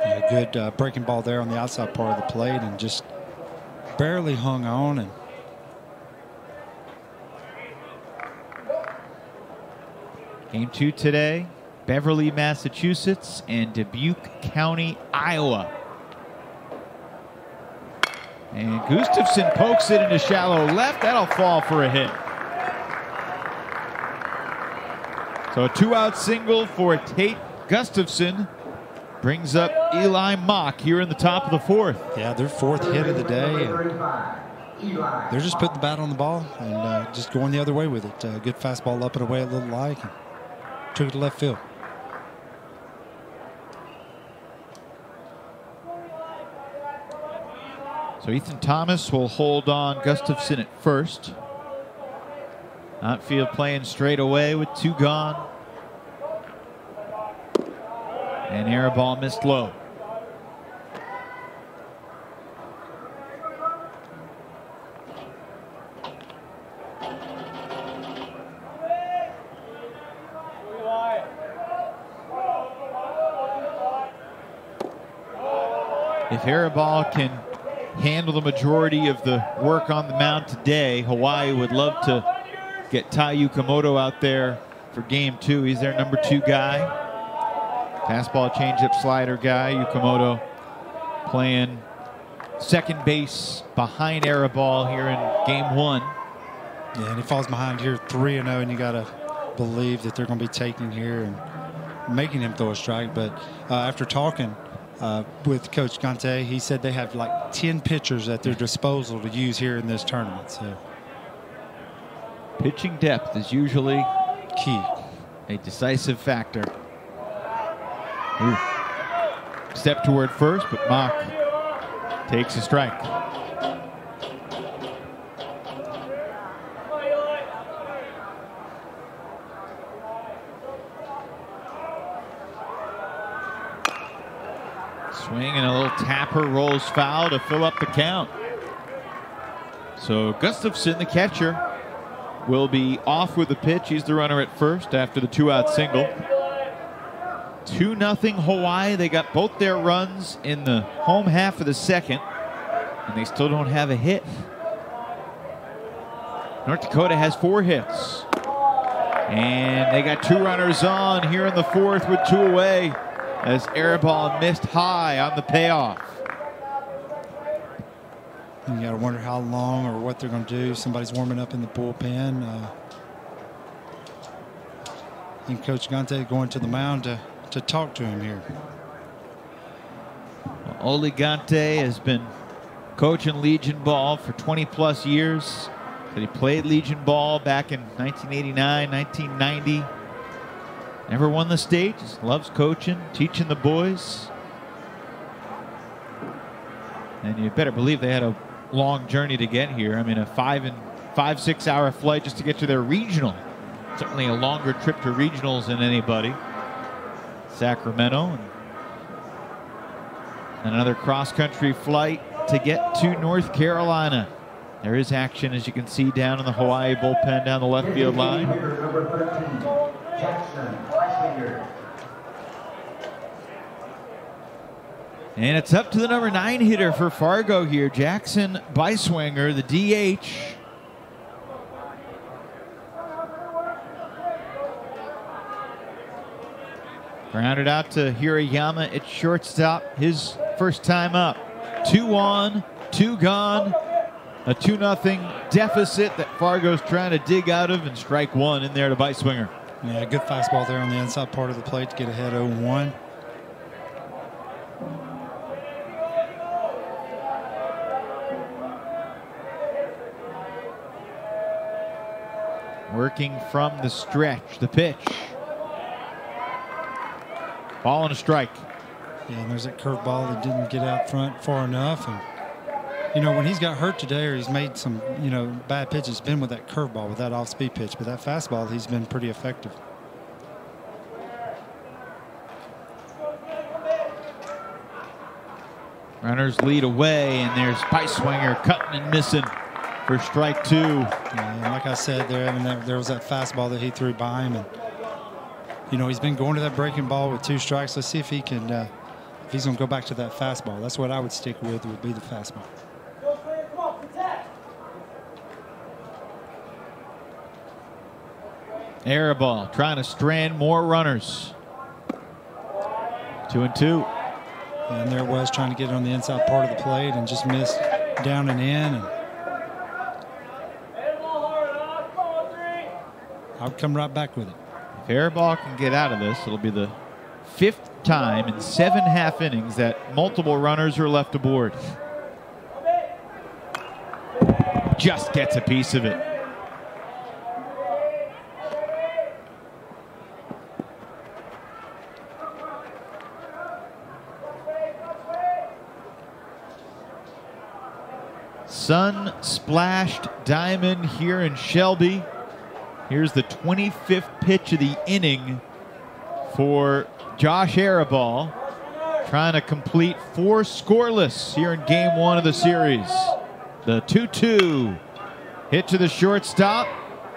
Yeah, good breaking ball there on the outside part of the plate and just barely hung on. And Game 2 today, Beverly, Massachusetts and Dubuque County, Iowa. And Gustafson pokes it into shallow left. That'll fall for a hit. So a 2-out single for Tate Gustafson brings up Eli Mock here in the top of the 4th. Yeah, their 4th hit of the day. And they're just putting the bat on the ball and just going the other way with it. Good fastball up and away, it looked like. And took it to left field. So Ethan Thomas will hold on Gustafson at first. Outfield playing straight away with 2 gone. And air ball missed low. If Arabal can handle the majority of the work on the mound today, Hawaii would love to get Tai Yukamoto out there for game 2. He's their number 2 guy. Fastball, changeup, slider guy. Yukamoto playing second base behind Arabal here in game 1. Yeah, and he falls behind here 3-0, and you got to believe that they're going to be taking here and making him throw a strike. But after talking with Coach Gante, he said they have like 10 pitchers at their disposal to use here in this tournament. So pitching depth is usually key, a decisive factor. Ooh. Step toward first, but Mock takes a strike. Swing and a little tapper rolls foul to fill up the count. So Gustafson, the catcher, will be off with the pitch. He's the runner at first after the 2-out single. 2-0 Hawaii. They got both their runs in the home half of the second, and they still don't have a hit. North Dakota has 4 hits. And they got 2 runners on here in the 4th with 2 away as Arabal missed high on the payoff. You got to wonder how long or what they're going to do. Somebody's warming up in the bullpen. And Coach Gante going to the mound to talk to him here. Well, Ole Gante has been coaching Legion ball for 20+ years. But he played Legion ball back in 1989, 1990. Never won the state. Just loves coaching, teaching the boys. And you better believe they had a long journey to get here. I mean, a 5-6 hour flight just to get to their regional. Certainly a longer trip to regionals than anybody. Sacramento. And another cross-country flight to get to North Carolina. There is action, as you can see, down in the Hawaii bullpen down the left field line. Number 13, Jackson Weisinger. And it's up to the number 9 hitter for Fargo here, Jackson Beiswinger, the DH. Grounded out to Hirayama at shortstop, his first time up. 2 on, 2 gone, a 2-0 deficit that Fargo's trying to dig out of, and strike 1 in there to Beiswinger. Yeah, good fastball there on the inside part of the plate to get ahead 0-1. Working from the stretch, the pitch. Ball and a strike. Yeah, and there's that curveball that didn't get out front far enough. And, you know, when he's got hurt today or he's made some, you know, bad pitches, it's been with that curveball, with that off-speed pitch. But that fastball, he's been pretty effective. Runners lead away, and there's Beiswinger cutting and missing for strike 2. Yeah, and like I said, there was that fastball that he threw by him, and you know he's been going to that breaking ball with 2 strikes. Let's see if he can, if he's going to go back to that fastball. That's what I would stick with, would be the fastball. Air ball trying to strand more runners. 2-2. And there it was, trying to get it on the inside part of the plate and just missed down and in. And I'll come right back with it. If Airball can get out of this, it'll be the 5th time in 7 half innings that multiple runners are left aboard. Just gets a piece of it. Sun-splashed diamond here in Shelby. Here's the 25th pitch of the inning for Josh Arabal, trying to complete 4 scoreless here in game 1 of the series. The 2-2 hit to the shortstop.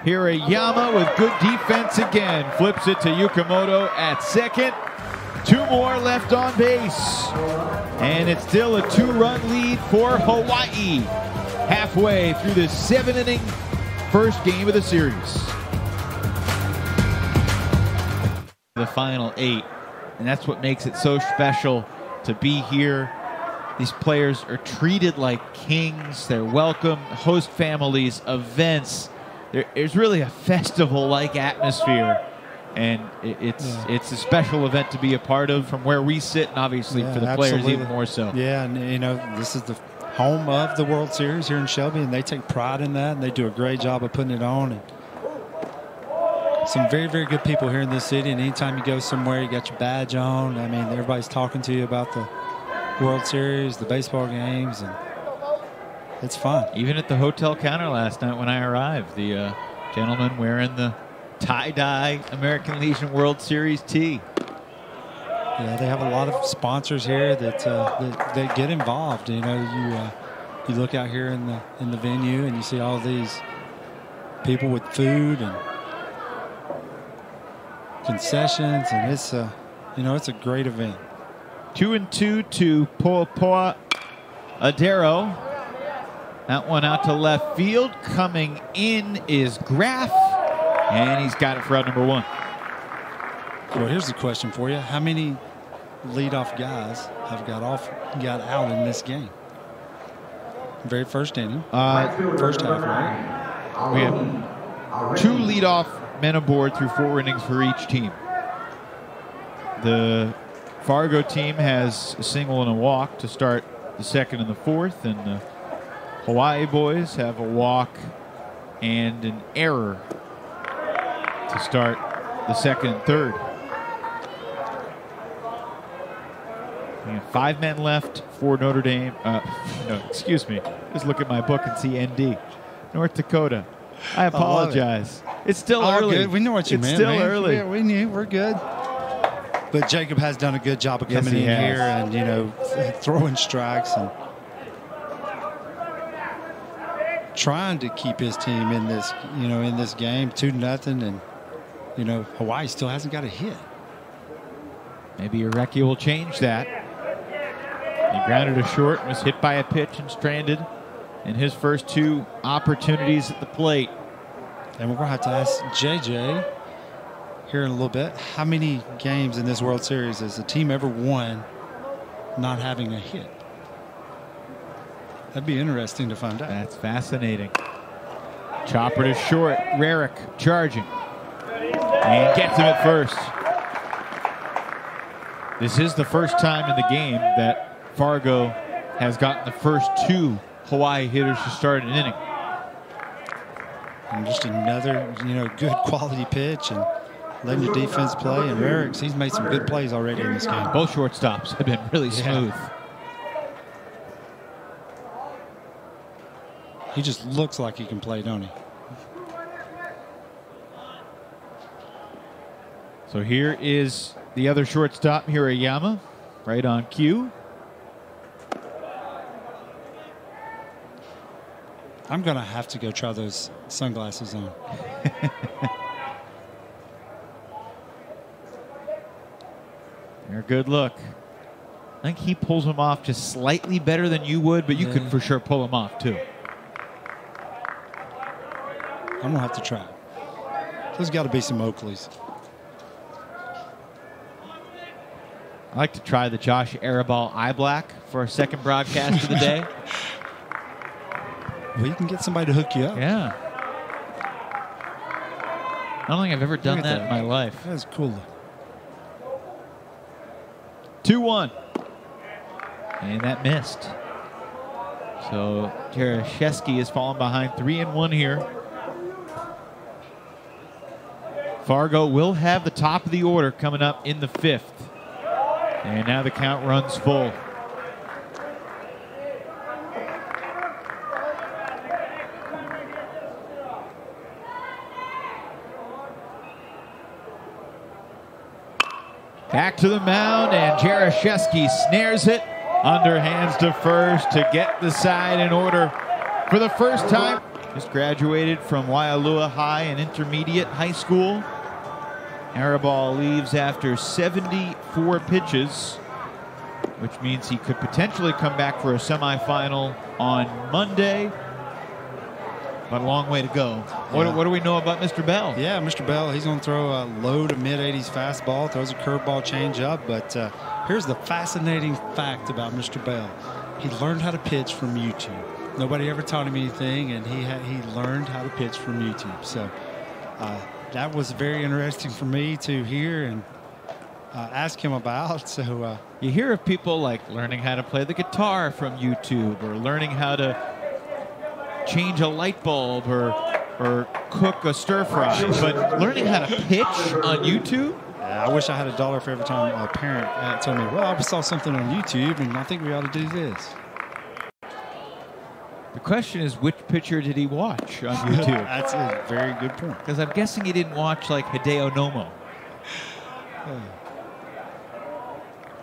Hirayama with good defense again. Flips it to Yukamoto at second. 2 more left on base. And it's still a 2-run lead for Hawaii. Halfway through this 7-inning first game of the series. The final 8. And that's what makes it so special to be here. These players are treated like kings. They're welcome, host families, events. There's really a festival-like atmosphere. And it's a special event to be a part of from where we sit, and obviously for the players even more so. Yeah, and you know, this is the home of the World Series here in Shelby, and they take pride in that, and they do a great job of putting it on. And some very, very good people here in this city, and anytime you go somewhere, you got your badge on. I mean, everybody's talking to you about the World Series, the baseball games, and it's fun. Even at the hotel counter last night when I arrived, the gentleman wearing the tie-dye American Legion World Series tee. Yeah, they have a lot of sponsors here that get involved. You know, you look out here in the venue and you see all these people with food and concessions, and it's you know, it's a great event. 2-2 to Po'opo'a Adero. That one out to left field. Coming in is Graff, and he's got it for out number 1. Well, here's the question for you: how many leadoff guys have got out in this game? Very first inning, first half, right? We have 2 leadoff men aboard through 4 innings for each team. The Fargo team has a single and a walk to start the 2nd and the 4th, and the Hawaii boys have a walk and an error to start the 2nd and 3rd. We have 5 men left for Notre Dame. No, excuse me. Just look at my book and see ND. North Dakota. I apologize. It's still early. Good. We know what you meant. It's still man. early. We knew. We're good. But Jacob has done a good job of coming in here and, you know, throwing strikes and trying to keep his team in this, you know, in this game 2-0, and you know, Hawaii still hasn't got a hit. Maybe Ureki will change that. He grounded a short and was hit by a pitch and stranded in his first 2 opportunities at the plate. And we're going to have to ask JJ here in a little bit, how many games in this World Series has the team ever won not having a hit? That'd be interesting to find out. That's fascinating. Chopper to short. Rarick charging. And gets him at first. This is the first time in the game that Fargo has gotten the first 2 Hawaii hitters to start an inning. And just another, good quality pitch and letting your defense play. And Rarick's, he's made some good plays already in this game. Both shortstops have been really smooth. He just looks like he can play, don't he? So here is the other shortstop, Akiyama, right on cue. I'm going to have to go try those sunglasses on. They're a good look. I think he pulls them off just slightly better than you would, but you could for sure pull them off too. I'm going to have to try. There's got to be some Oakleys. I like to try the Josh Arabal eye black for our second broadcast of the day. Well, you can get somebody to hook you up. Yeah. I don't think I've ever done that in my life. That's cool. 2-1. And that missed. So Jaraszewski has fallen behind 3-1 here. Fargo will have the top of the order coming up in the 5th. And now the count runs full. Back to the mound, and Jaraszewski snares it. Underhands to first to get the side in order for the first time. Just graduated from Waialua High and Intermediate High School. Arabal leaves after 74 pitches, which means he could potentially come back for a semifinal on Monday. But a long way to go. What do we know about Mr. Bell? Yeah, Mr. Bell, he's going to throw a low to mid-80s fastball, throws a curveball changeup. But here's the fascinating fact about Mr. Bell. He learned how to pitch from YouTube. Nobody ever taught him anything, and he learned how to pitch from YouTube. So that was very interesting for me to hear and ask him about. So you hear of people like learning how to play the guitar from YouTube, or learning how to change a light bulb, or cook a stir fry, but learning how to pitch on YouTube? I wish I had $1 for every time a parent told me, well, I saw something on YouTube and I think we ought to do this. The question is, which pitcher did he watch on YouTube? That's a very good point. Because I'm guessing he didn't watch like Hideo Nomo.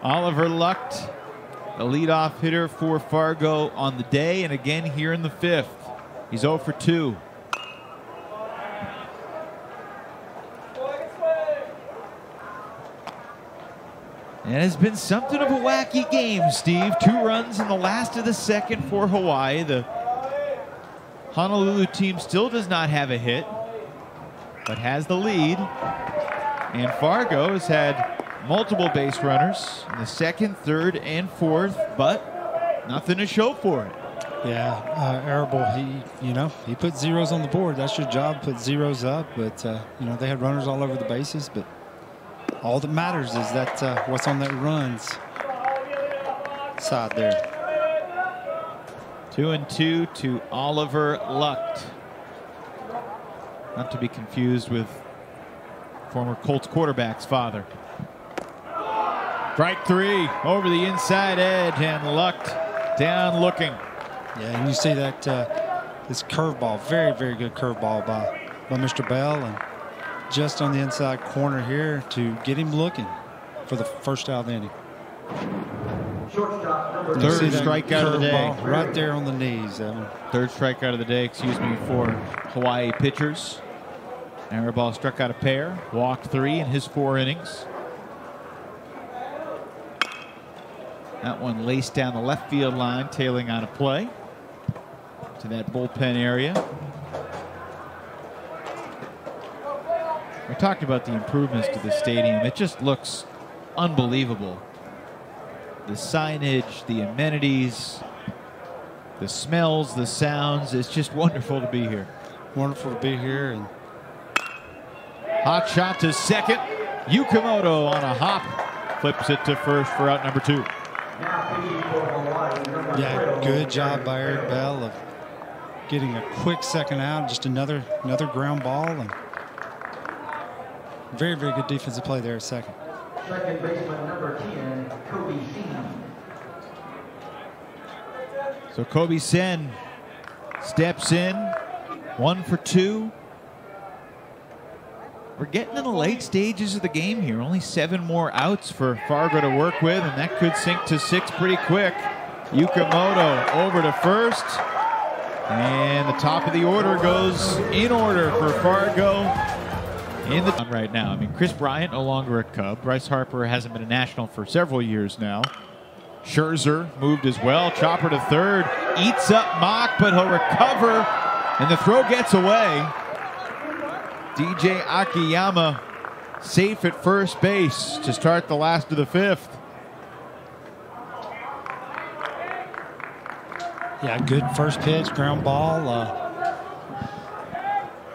Oliver Lucht, the leadoff hitter for Fargo on the day, and again here in the 5th. He's 0 for 2. And it has been something of a wacky game, Steve. 2 runs in the last of the 2nd for Hawaii. The Honolulu team still does not have a hit, but has the lead. And Fargo has had multiple base runners in the 2nd, 3rd, and 4th, but nothing to show for it. Yeah, Arable, he put zeros on the board. That's your job, put zeros up. But, they had runners all over the bases. But all that matters is that what's on that runs side there. 2-2 to Oliver Lucht. Not to be confused with former Colts quarterback's father. Strike 3 over the inside edge, and Lucht down looking. Yeah, and you see that this curveball, very, very good curveball by Mr. Bell, and just on the inside corner here to get him looking for the first out of the inning. Third strikeout of the day. Right there on the knees. Third strikeout of the day, for Hawaii pitchers. Arabal struck out a pair, walked 3 in his 4 innings. That one laced down the left field line, tailing on a play to that bullpen area. We talked about the improvements to the stadium. It just looks unbelievable. The signage, the amenities, the smells, the sounds. It's just wonderful to be here. Wonderful to be here. And hot shot to second. Yukamoto on a hop. Flips it to first for out number 2. Yeah, good job by Eric Bell of getting a quick second out. Just another ground ball. And very, very good defensive play there at second. Second baseman number 10, Kobe Sen. So Kobe Sen steps in, 1 for 2. We're getting in the late stages of the game here. Only 7 more outs for Fargo to work with, and that could sink to 6 pretty quick. Yukamoto over to first. And the top of the order goes in order for Fargo in the right now. I mean, Chris Bryant no longer a Cub. Bryce Harper hasn't been a National for several years now. Scherzer moved as well. Chopper to third. Eats up Mock, but he'll recover. And the throw gets away. DJ Akiyama safe at first base to start the last of the 5th. Yeah, good first pitch, ground ball.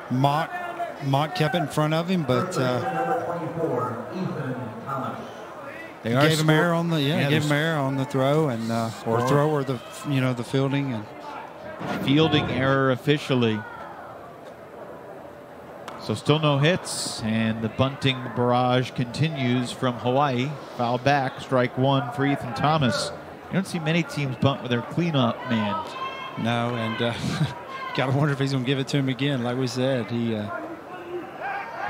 Mock kept it in front of him, but they gave him error on the gave him error on the throw and or the the fielding and fielding error officially. So still no hits, and the bunting barrage continues from Hawaii. Foul back, strike 1 for Ethan Thomas. You don't see many teams bunt with their cleanup man. No, and got to wonder if he's going to give it to him again. Like we said, he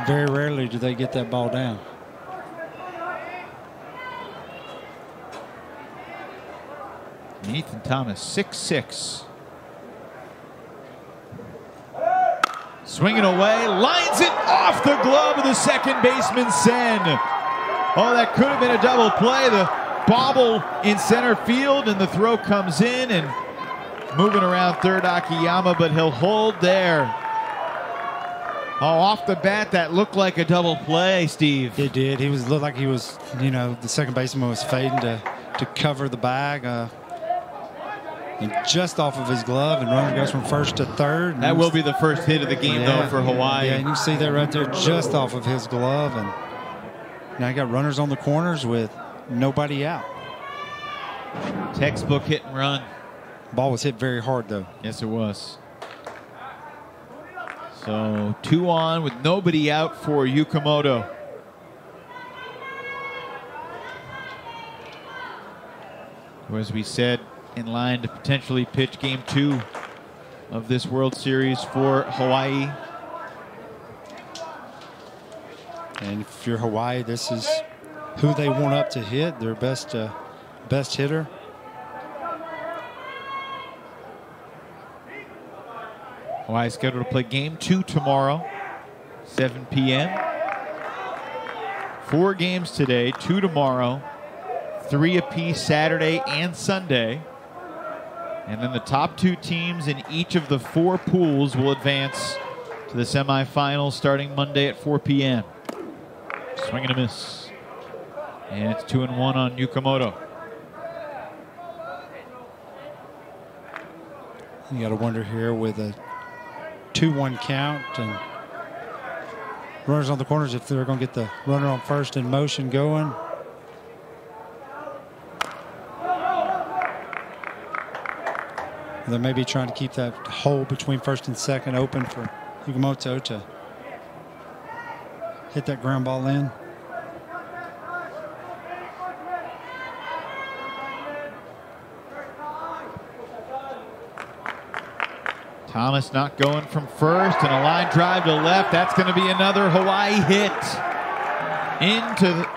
very rarely do they get that ball down. And Ethan Thomas, 6'6". Swinging away, lines it off the glove of the second baseman, Sen. Oh, that could have been a double play. The bobble in center field, and the throw comes in, and moving around third, Akiyama, but he'll hold there. Oh, off the bat, that looked like a double play, Steve. It did. Looked like he was, the second baseman was fading to cover the bag. And just off of his glove, and runner goes from first to third. That will be the first hit of the game, though, for Hawaii. Yeah, and you see that right there just off of his glove. And now you got runners on the corners with nobody out. Textbook hit and run. Ball was hit very hard, though. Yes, it was. So 2 on with nobody out for Yukamoto. Who, as we said, in line to potentially pitch game 2 of this World Series for Hawaii. And if you're Hawaii, this is who they want up to hit, their best hitter. Hawaii scheduled to play game 2 tomorrow, 7 p.m. 4 games today, 2 tomorrow, 3 apiece Saturday and Sunday. And then the top 2 teams in each of the 4 pools will advance to the semifinals starting Monday at 4 p.m. Swing and a miss. And it's 2-1 on Yukamoto. You got to wonder here with a 2-1 count and runners on the corners if they're going to get the runner on first in motion going. They may be trying to keep that hole between first and second open for Yukamoto to hit that ground ball in. Thomas not going from first, and a line drive to left. That's going to be another Hawaii hit.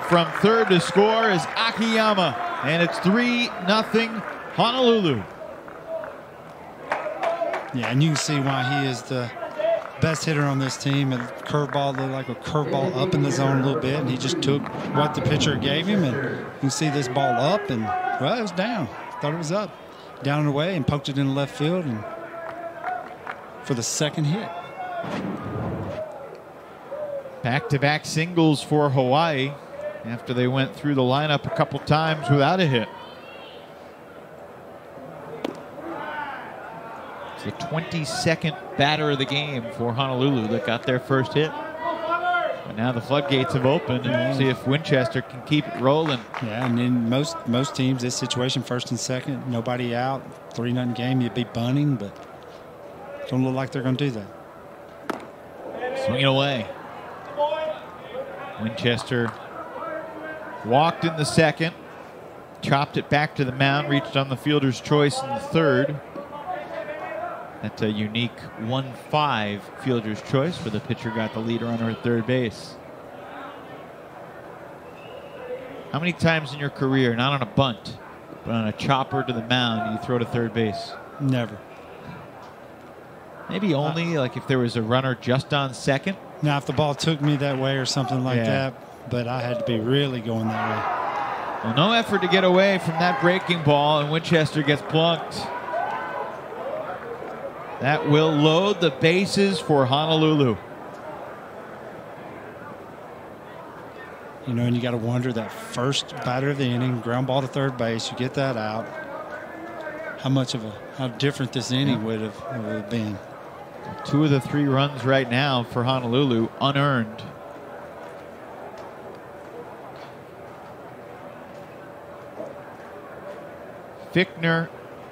From third to score is Akiyama, and it's 3-0 Honolulu. Yeah, and you can see why he is the best hitter on this team, and curveball looked like a curveball up in the zone a little bit, and he just took what the pitcher gave him, and you can see this ball up, and well, it was down. Thought it was up, down and away, and poked it in the left field, and for the second hit. Back-to-back singles for Hawaii after they went through the lineup a couple times without a hit. It's the 22nd batter of the game for Honolulu that got their first hit. And now the floodgates have opened, and see if Winchester can keep it rolling. Yeah, and in most teams, this situation, first and second, nobody out, 3-0 game, you'd be bunting, but don't look like they're going to do that. Swinging away. Winchester walked in the second, chopped it back to the mound, reached on the fielder's choice in the third. That's a unique 1-5 fielder's choice where the pitcher got the lead runner at third base. How many times in your career, not on a bunt, but on a chopper to the mound, do you throw to third base? Never. Maybe only like if there was a runner just on second. Now, if the ball took me that way or something like that, but I had to be really going that way. Well, no effort to get away from that breaking ball, and Winchester gets plunked. That will load the bases for Honolulu. You know, and you got to wonder that first batter of the inning, ground ball to third base, you get that out. How different this inning would have been. 2 of the 3 runs right now for Honolulu unearned. Fichtner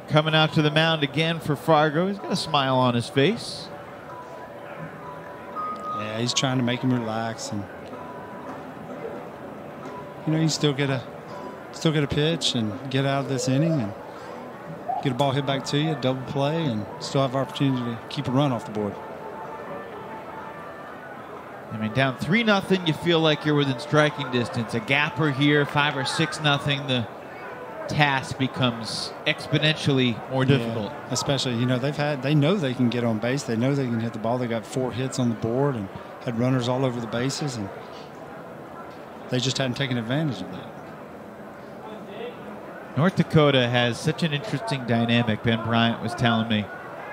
coming out to the mound again for Fargo. He's got a smile on his face. Yeah, he's trying to make him relax, and you know, you still get a pitch and get out of this inning and get a ball hit back to you, double play, and still have opportunity to keep a run off the board. I mean, down 3-0, you feel like you're within striking distance. A gapper here, 5 or 6-0, the task becomes exponentially more difficult. Yeah, especially, you know, they know they can get on base. They know they can hit the ball. They got 4 hits on the board and had runners all over the bases, and they just hadn't taken advantage of that. North Dakota has such an interesting dynamic, Ben Bryant was telling me.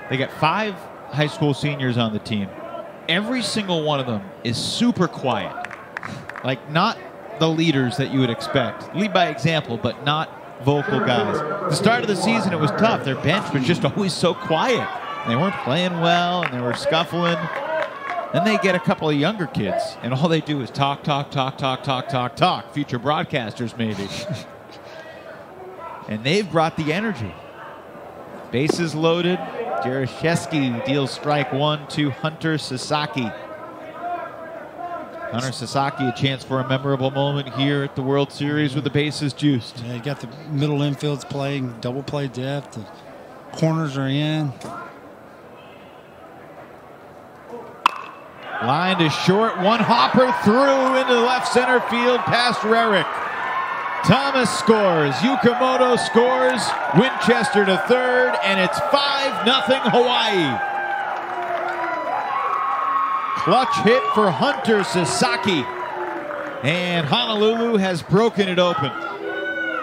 They got 5 high school seniors on the team. Every single one of them is super quiet. Like, not the leaders that you would expect. Lead by example, but not vocal guys. The start of the season, it was tough. Their bench was just always so quiet. They weren't playing well, and they were scuffling. Then they get a couple of younger kids, and all they do is talk. Future broadcasters, maybe. And they've brought the energy. Bases loaded. Jaraszewski deals strike 1 to Hunter Sasaki. Hunter Sasaki, a chance for a memorable moment here at the World Series with the bases juiced. Yeah, you got the middle infields playing, double play depth. The corners are in. Line to short, one hopper through into left center field past Rarick. Thomas scores, Yukamoto scores, Winchester to third, and it's 5-0 Hawaii. Clutch hit for Hunter Sasaki, and Honolulu has broken it open.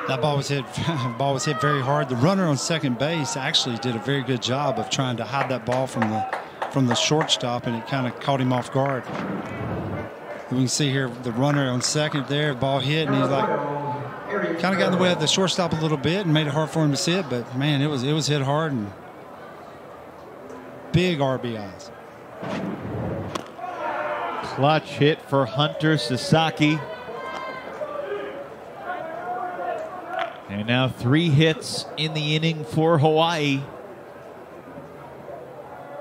That ball was hit very hard. The runner on second base actually did a very good job of trying to hide that ball from the shortstop, and it kind of caught him off guard. We can see here the runner on second there, ball hit, and he's like kind of got in the way of the shortstop a little bit and made it hard for him to see it. But man, it was hit hard and big RBIs. Clutch hit for Hunter Sasaki. And now 3 hits in the inning for Hawaii.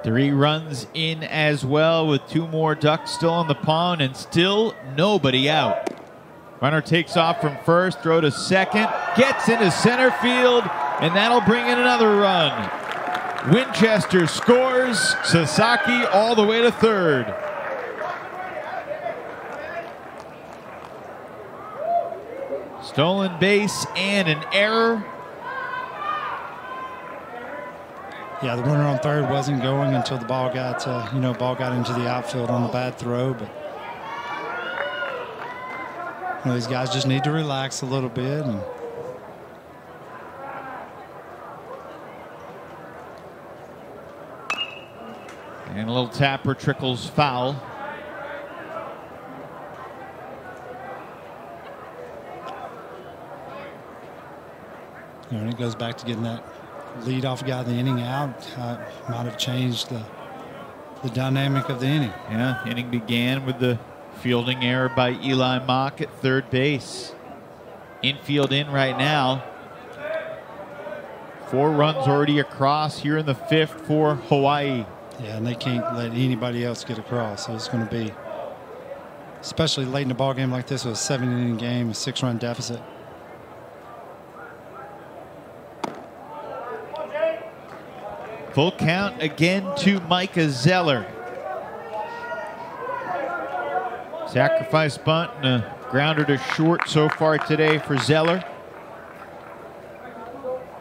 3 runs in as well, with 2 more Ducks still on the pond and still nobody out. Runner takes off from first, throw to second, gets into center field, and that'll bring in another run. Winchester scores, Sasaki all the way to third. Stolen base and an error. Yeah, the runner on third wasn't going until the ball got, ball got into the outfield on the bad throw. But these guys just need to relax a little bit. And a little tapper trickles foul. And it goes back to getting that leadoff guy the inning out. Might have changed the dynamic of the inning. Yeah, inning began with the fielding error by Eli Mock at third base. Infield in right now. 4 runs already across here in the 5th for Hawaii. Yeah, and they can't let anybody else get across. So it's going to be, especially late in a ball game like this with a 7-inning game, a 6-run deficit. Full count again to Micah Zeller. Sacrifice bunt and a grounder to short so far today for Zeller.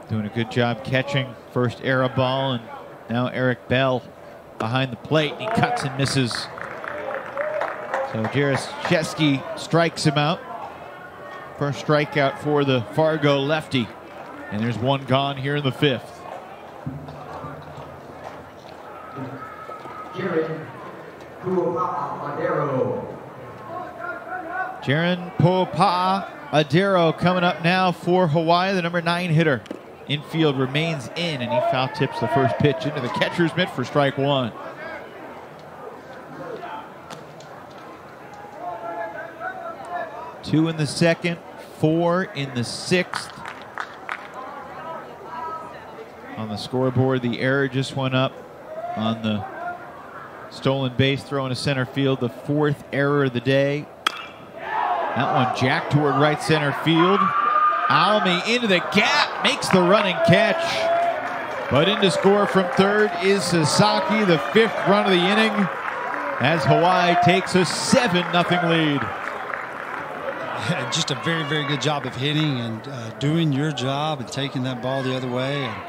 Doing a good job catching first error ball, and now Eric Bell behind the plate. He cuts and misses. So Jaraszewski strikes him out. First strikeout for the Fargo lefty. And there's one gone here in the 5th. Jaron Popa'a-Adero coming up now for Hawaii, the number 9 hitter. Infield remains in, and he foul tips the first pitch into the catcher's mitt for strike 1. Two in the 2nd, 4 in the 6th. On the scoreboard, the error just went up on the stolen base throw into center field, the 4th error of the day. That one jacked toward right center field. Almy into the gap, makes the running catch. But in to score from third is Sasaki, the 5th run of the inning, as Hawaii takes a 7-0 lead. Just a very, very good job of hitting and doing your job and taking that ball the other way. And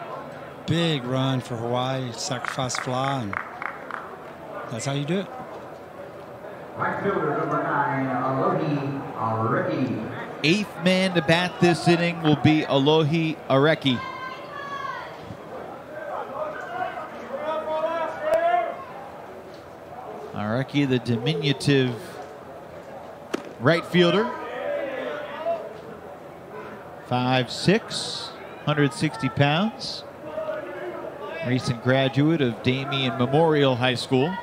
big run for Hawaii, sacrifice fly, and that's how you do it. Right fielder number 9, Alohi Areki. 8th man to bat this inning will be Alohi Areki. Areki, the diminutive right fielder. 5'6", 160 pounds. Recent graduate of Damien Memorial High School.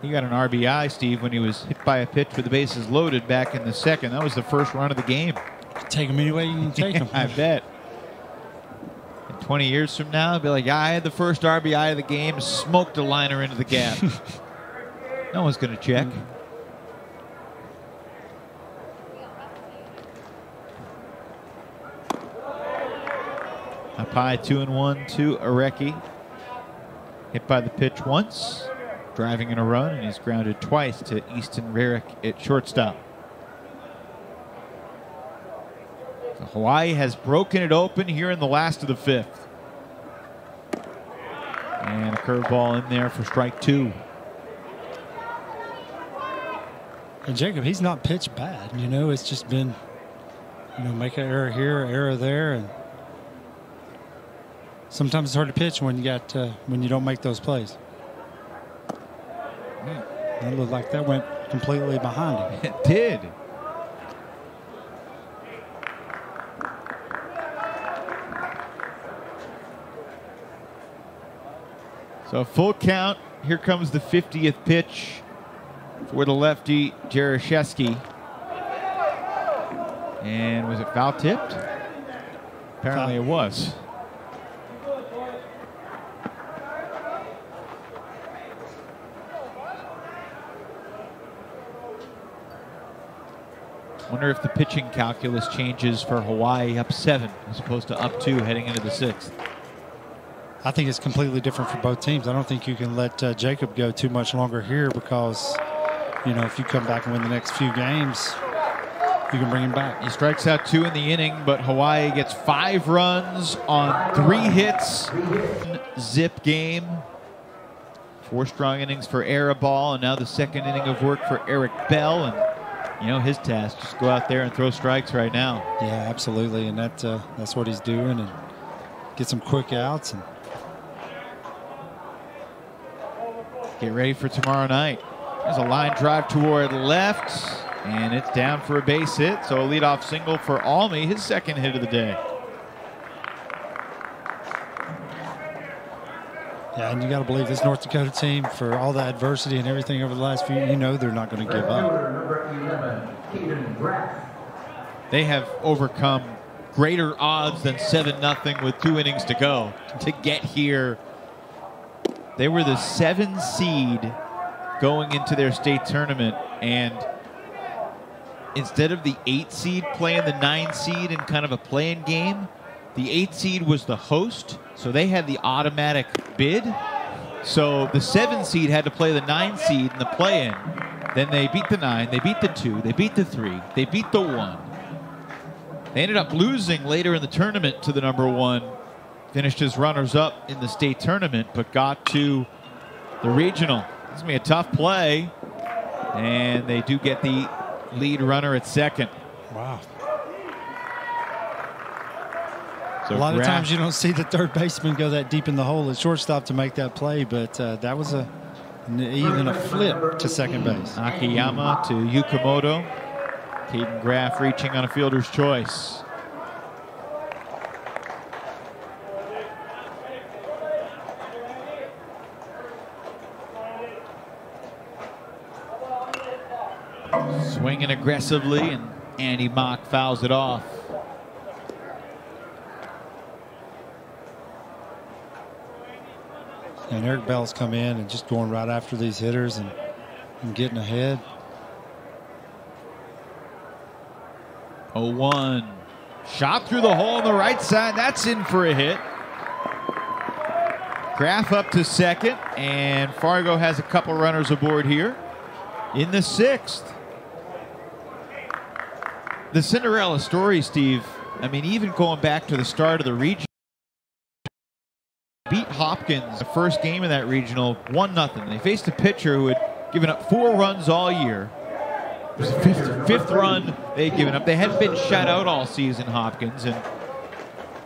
He got an RBI, Steve, when he was hit by a pitch with the bases loaded back in the 2nd. That was the first run of the game. Take him any way you can take him. I bet. And 20 years from now, I'll be like, yeah, I had the first RBI of the game, smoked a liner into the gap. No one's going to check. Up high, 2-1 to Areki. Hit by the pitch once, driving in a run, and he's grounded twice to Easton Rarick at shortstop. So Hawaii has broken it open here in the last of the 5th. And a curveball in there for strike 2. And Jacob, he's not pitched bad. It's just been, make an error here, error there, and sometimes it's hard to pitch when you don't make those plays. It looked like that went completely behind him. It did. So full count. Here comes the 50th pitch for the lefty Jaraszewski. And was it foul tipped? Apparently it was. Wonder if the pitching calculus changes for Hawaii up 7 as opposed to up 2 heading into the 6th. I think it's completely different for both teams. I don't think you can let Jacob go too much longer here because, if you come back and win the next few games, you can bring him back. He strikes out 2 in the inning, but Hawaii gets 5 runs on 3 hits. Zip game. 4 strong innings for Arabal, and now the second inning of work for Eric Bell. And you know his task, just go out there and throw strikes right now. Yeah, absolutely, and that's what he's doing, and get some quick outs and get ready for tomorrow night. There's a line drive toward left, and it's down for a base hit. So a leadoff single for Almy, his second hit of the day. yeah, and you got to believe this North Dakota team, for all the adversity and everything over the last few, you know they're not going to give up. They have overcome greater odds than 7-0 with 2 innings to go to get here. They were the 7 seed going into their state tournament, and instead of the 8 seed playing the 9 seed in kind of a play-in game, the 8 seed was the host, so they had the automatic bid. So the 7 seed had to play the 9 seed in the play-in. Then they beat the 9, they beat the 2, they beat the 3, they beat the 1. They ended up losing later in the tournament to the number 1. Finished as runners-up in the state tournament, but got to the regional. It's going to be a tough play, and they do get the lead runner at second. Wow. So a lot of times you don't see the third baseman go that deep in the hole at shortstop to make that play, but that was even a flip to second base. Akiyama to Yukamoto. Caden Graff reaching on a fielder's choice. Swinging aggressively, and Andy Mock fouls it off. And Eric Bell's come in and just going right after these hitters and getting ahead. 0-1. Shot through the hole on the right side. That's in for a hit. Graff up to second, and Fargo has a couple runners aboard here in the 6th. The Cinderella story, Steve, I mean, even going back to the start of the region, beat Hopkins the first game of that regional 1-0. They faced a pitcher who had given up 4 runs all year. It was the fifth run they had given up. They hadn't been shut out all season, Hopkins, and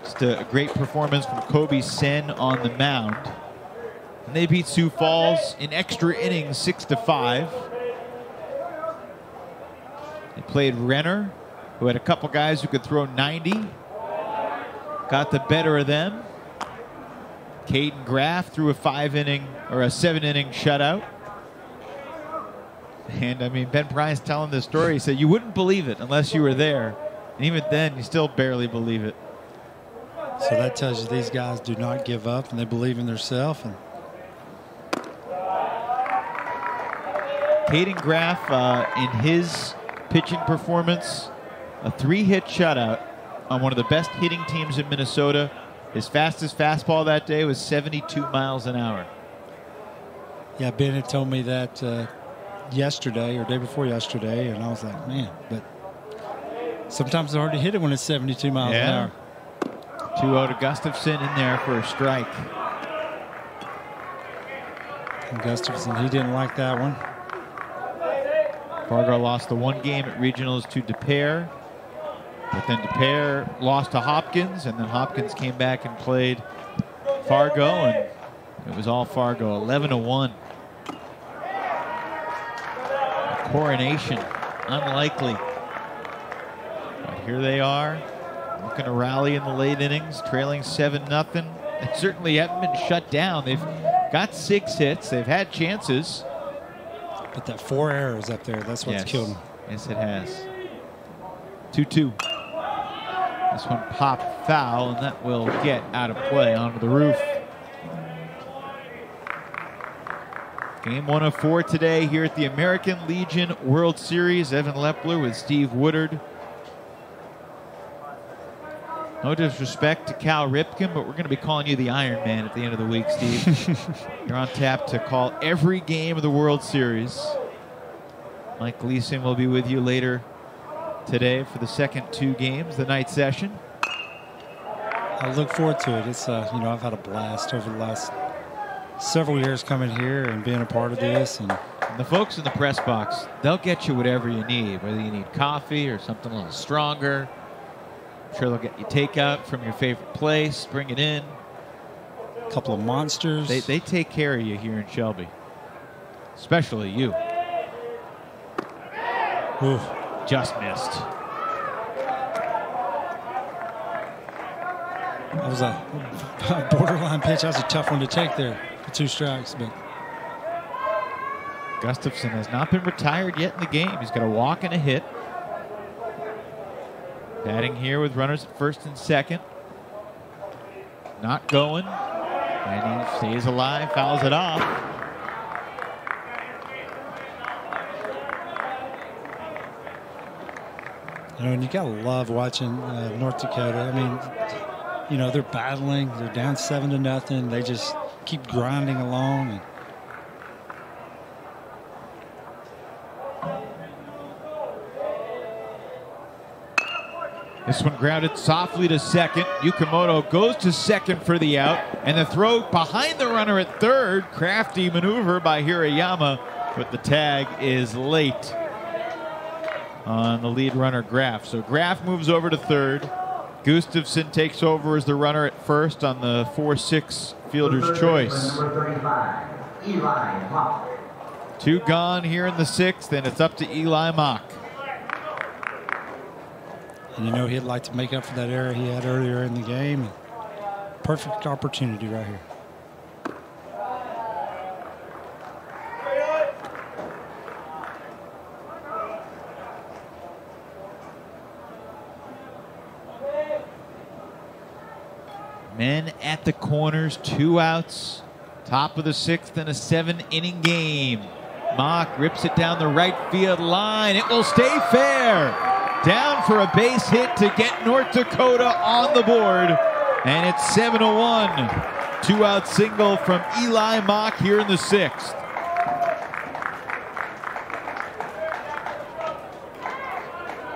just a great performance from Kobe Sen on the mound. And they beat Sioux Falls in extra innings 6-5. They played Renner, who had a couple guys who could throw 90. Got the better of them. Caden Graff threw a 7-inning shutout. And I mean, Ben Bryant's telling this story. He said you wouldn't believe it unless you were there. And even then, you still barely believe it. So that tells you these guys do not give up, and they believe in themselves. And Caden Graff, in his pitching performance, a 3-hit shutout on one of the best hitting teams in Minnesota. His fastest fastball that day was 72 miles an hour. Yeah, Ben had told me that yesterday or day before yesterday, and I was like, man, but sometimes it's hard to hit it when it's 72 miles an hour. 2-0 to Gustafson in there for a strike. And Gustafson, he didn't like that one. Fargo lost the 1 game at regionals to DePere, but then DePere lost to Hopkins, and then Hopkins came back and played Fargo, and it was all Fargo, 11-1. Coronation, unlikely. But here they are, looking to rally in the late innings, trailing 7-0. They certainly haven't been shut down. They've got 6 hits. They've had chances. But that 4 errors up there, that's what's killed them. Yes, it has. 2-2. This one popped foul, and that will get out of play onto the roof. Game 1 of 4 today here at the American Legion World Series. Evan Lepler with Steve Woodard. No disrespect to Cal Ripken, but we're going to be calling you the Iron Man at the end of the week, Steve. You're on tap to call every game of the World Series. Mike Gleason will be with you later today for the second 2 games, the night session. I look forward to it. It's you know, I've had a blast over the last several years coming here and being a part of this. And the folks in the press box, they'll get you whatever you need, whether you need coffee or something a little stronger. I'm sure they'll get you takeout from your favorite place, bring it in. a couple of monsters. They take care of you here in Shelby, especially you. Oof. Just missed. That was a borderline pitch. That was a tough one to take there for 2 strikes. But Gustafson has not been retired yet in the game. He's got a walk and a hit. Batting here with runners at first and second. Not going. And he stays alive, fouls it off. you know, and you gotta love watching North Dakota. I mean, you know, they're battling. They're down 7-0. They just keep grinding along. And this one grounded softly to second. Yukimoto goes to second for the out, and the throw behind the runner at third. Crafty maneuver by Hirayama, but the tag is late on the lead runner, Graf. So Graf moves over to third. Gustafson takes over as the runner at first on the 4-6 fielder's choice. Number 35, Eli Mock. 2 gone here in the 6th, and it's up to Eli Mock. And you know, he'd like to make up for that error he had earlier in the game. Perfect opportunity right here. Men at the corners, 2 outs. Top of the 6th and a 7-inning game. Mock rips it down the right field line. It will stay fair. Down for a base hit to get North Dakota on the board. And it's 7-1. 2-out single from Eli Mock here in the 6th.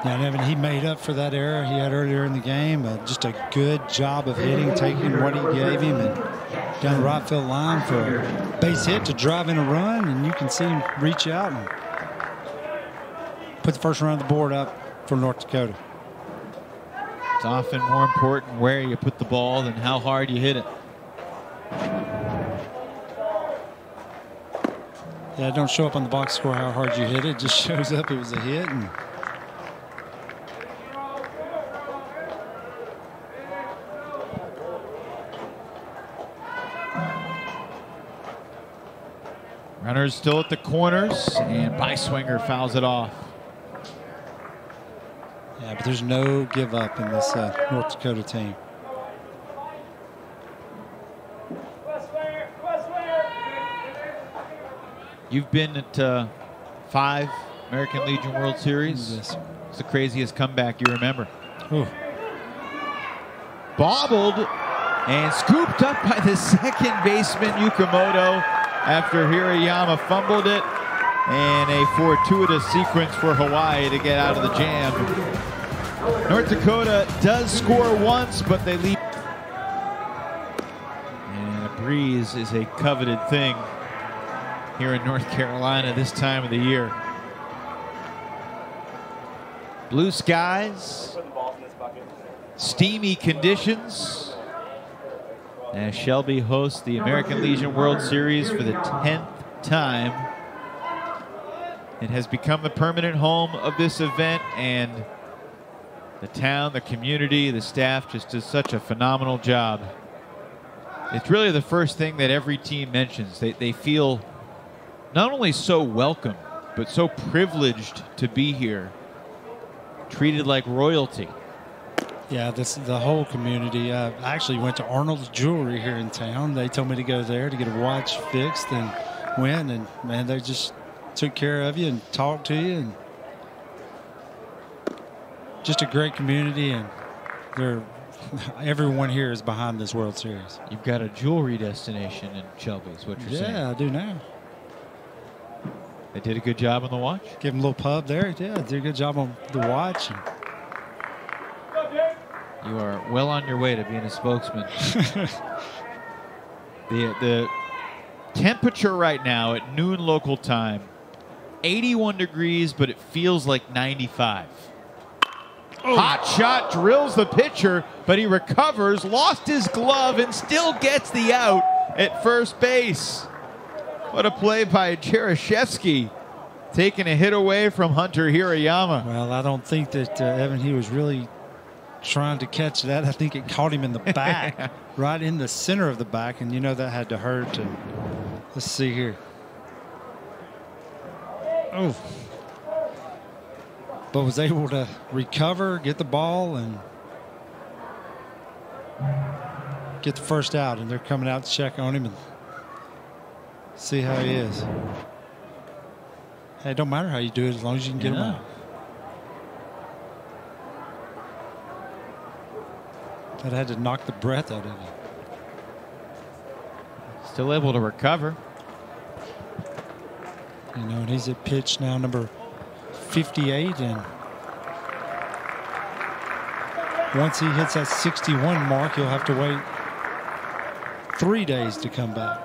Yeah, and Evan, he made up for that error he had earlier in the game. Just a good job of hitting, taking what he gave him, and down the right field line for a base hit to drive in a run. And you can see him reach out and put the first run of the board up for North Dakota. It's often more important where you put the ball than how hard you hit it. Yeah, it don't show up on the box score how hard you hit it. It just shows up it was a hit. And runners still at the corners, and Beiswinger fouls it off. yeah, but there's no give up in this North Dakota team. You've been at 5 American Legion World Series. Yes. It's the craziest comeback you remember. Ooh. Bobbled and scooped up by the second baseman, Yukimoto, after Hirayama fumbled it, and a fortuitous sequence for Hawaii to get out of the jam. North Dakota does score once, but they leave. And a breeze is a coveted thing here in North Carolina this time of the year. Blue skies, steamy conditions, as Shelby hosts the American Legion World Series for the 10th time. It has become the permanent home of this event, and the town, the community, the staff just does such a phenomenal job. It's really the first thing that every team mentions. They feel not only so welcome, but so privileged to be here, treated like royalty. Yeah, the whole community. I actually went to Arnold's Jewelry here in town. They told me to go there to get a watch fixed, and went, and man, they just took care of you and talked to you, and just a great community. And everyone here is behind this World Series. You've got a jewelry destination in Shelby, is what you're saying. Yeah, I do now. They did a good job on the watch. Give him a little pub there. Yeah, did a good job on the watch. You are well on your way to being a spokesman. The temperature right now at noon local time, 81 degrees, but it feels like 95. Oh. Hot shot drills the pitcher, but he recovers, lost his glove, and still gets the out at first base. What a play by Jaraszewski, taking a hit away from Hunter Hirayama. Well, I don't think that, Evan, he was really trying to catch that. I think it caught him in the back, right in the center of the back, and you know that had to hurt. And let's see here. Oh. But was able to recover, get the ball, and get the first out. And they're coming out to check on him and see how he is. Hey, it don't matter how you do it as long as you can get him out. That had to knock the breath out of you. Still able to recover. You know, and he's at pitch now number 58, and once he hits that 61 mark, he'll have to wait 3 days to come back.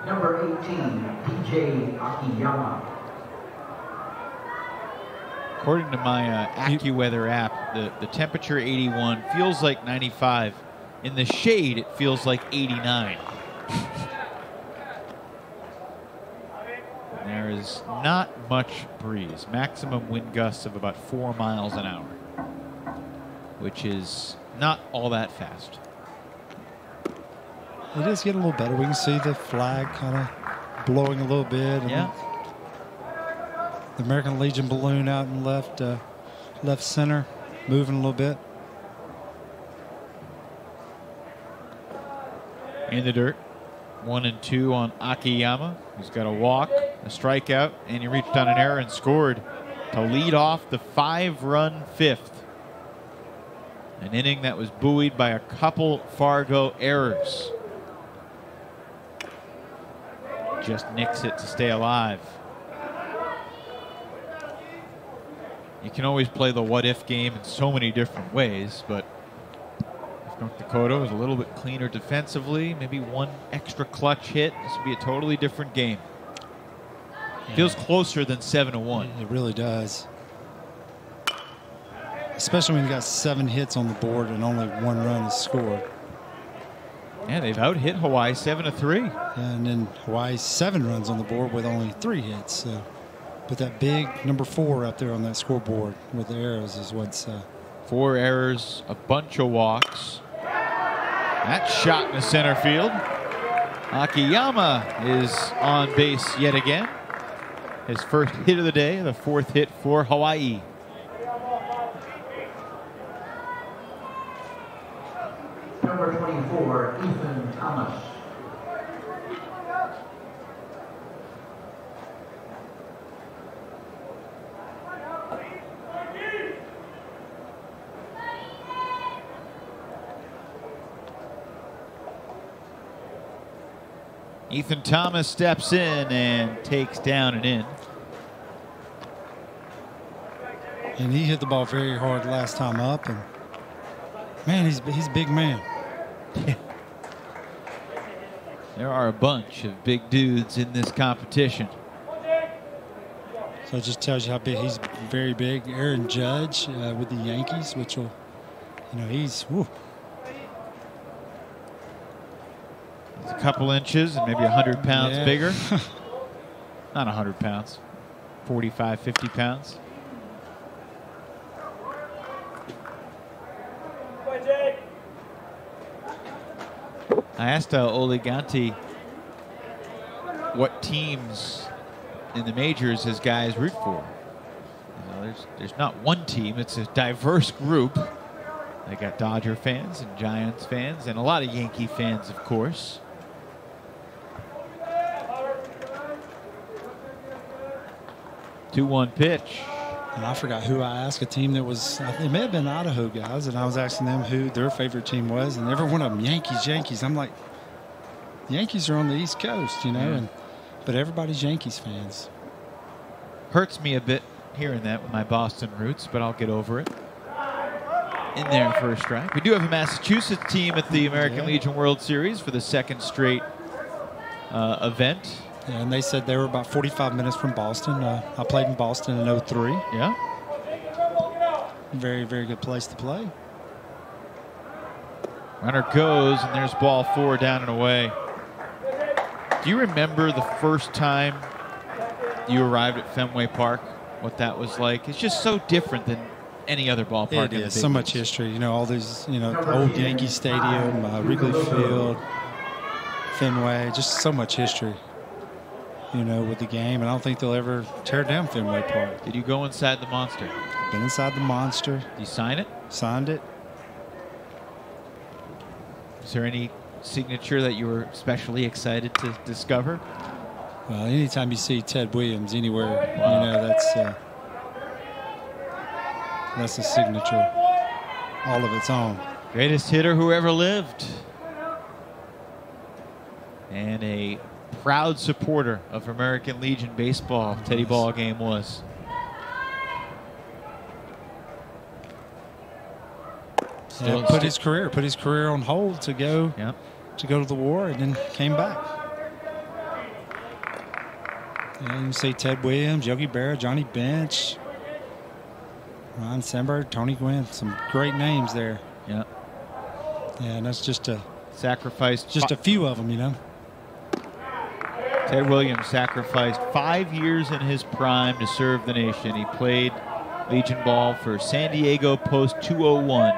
Number 18, DJ Akiyama. According to my AccuWeather app, the temperature 81 feels like 95. In the shade, it feels like 89. There is not much breeze. Maximum wind gusts of about 4 miles an hour, which is not all that fast. It is getting a little better. We can see the flag kind of blowing a little bit. And yeah. The American Legion balloon out in left center, moving a little bit. In the dirt. 1 and 2 on Akiyama. He's got a walk, a strikeout, and he reached on an error and scored to lead off the 5-run 5th. An inning that was buoyed by a couple Fargo errors. Just nicks it to stay alive. You can always play the what-if game in so many different ways, but if North Dakota was a little bit cleaner defensively, maybe one extra clutch hit, this would be a totally different game. Yeah. Feels closer than 7-1. It really does. Especially when you got 7 hits on the board and only 1 run is scored. Yeah, they've out-hit Hawaii 7-3. Yeah, and then Hawaii 7 runs on the board with only 3 hits. So put that big number 4 up there on that scoreboard with the arrows is what's 4 errors, a bunch of walks. That shot in the center field. Akiyama is on base yet again. His first hit of the day, the 4th hit for Hawaii. Number 24, Ethan Thomas. Ethan Thomas steps in and takes down an in. And he hit the ball very hard last time up. And man, he's a big man. There are a bunch of big dudes in this competition. So it just tells you how big he's. Very big. Aaron Judge with the Yankees, which will, you know, he's. Whew. He's a couple inches and maybe 100 pounds bigger. Not 100 pounds. 45, 50 pounds. I asked Ole Ganti what teams in the majors his guys root for. You know, there's not one team. It's a diverse group. They got Dodger fans and Giants fans and a lot of Yankee fans, of course. Two-one pitch. And I forgot who I asked. A team that was, it may have been Idaho guys, and I was asking them who their favorite team was, and every one of them, Yankees. I'm like, Yankees are on the East Coast, you know, but everybody's Yankees fans. Hurts me a bit hearing that with my Boston roots, but I'll get over it. In there for a strike. We do have a Massachusetts team at the American Legion World Series for the second straight event. Yeah, and they said they were about 45 minutes from Boston. I played in Boston in '03. Yeah. Very, very good place to play. Runner goes, and there's ball 4 down and away. Do you remember the first time you arrived at Fenway Park? What that was like? It's just so different than any other ballpark. It is so much history. You know, all these, you know, old Yankee Stadium, Wrigley Field, Fenway, just so much history, you know, with the game. And I don't think they'll ever tear down Fenway Park. Did you go inside the Monster? Been inside the Monster. Did you sign it? Signed it. Is there any signature that you were especially excited to discover? Well, anytime you see Ted Williams anywhere, you know, that's a signature all of its own. Greatest hitter who ever lived. And a proud supporter of American Legion baseball, Teddy Ballgame was. Yeah, put his career on hold to go to the war, and then came back. And you see Ted Williams, Yogi Berra, Johnny Bench, Ron Semberg, Tony Gwynn, some great names there. Yeah. Yeah, and that's just a few of them, you know. Ted Williams sacrificed 5 years in his prime to serve the nation. He played Legion ball for San Diego post 201.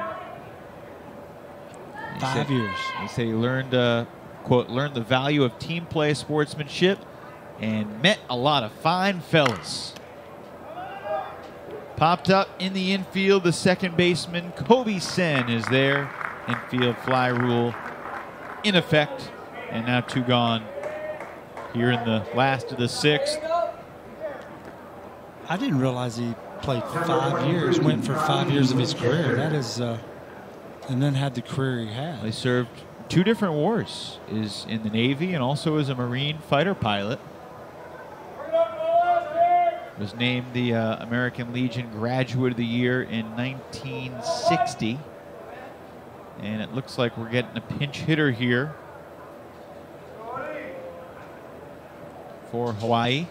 5 years. He said he learned, quote, learned the value of team play, sportsmanship, and met a lot of fine fellas. Popped up in the infield, the second baseman, Kobe Sen, is there. Infield fly rule in effect, and now 2 gone here in the last of the 6th. I didn't realize he played 5 years, went for 5 years of his career. That is, and then had the career he had. He served 2 different wars, is in the Navy and also as a Marine fighter pilot. Was named the American Legion Graduate of the Year in 1960. And it looks like we're getting a pinch hitter here for Hawaii.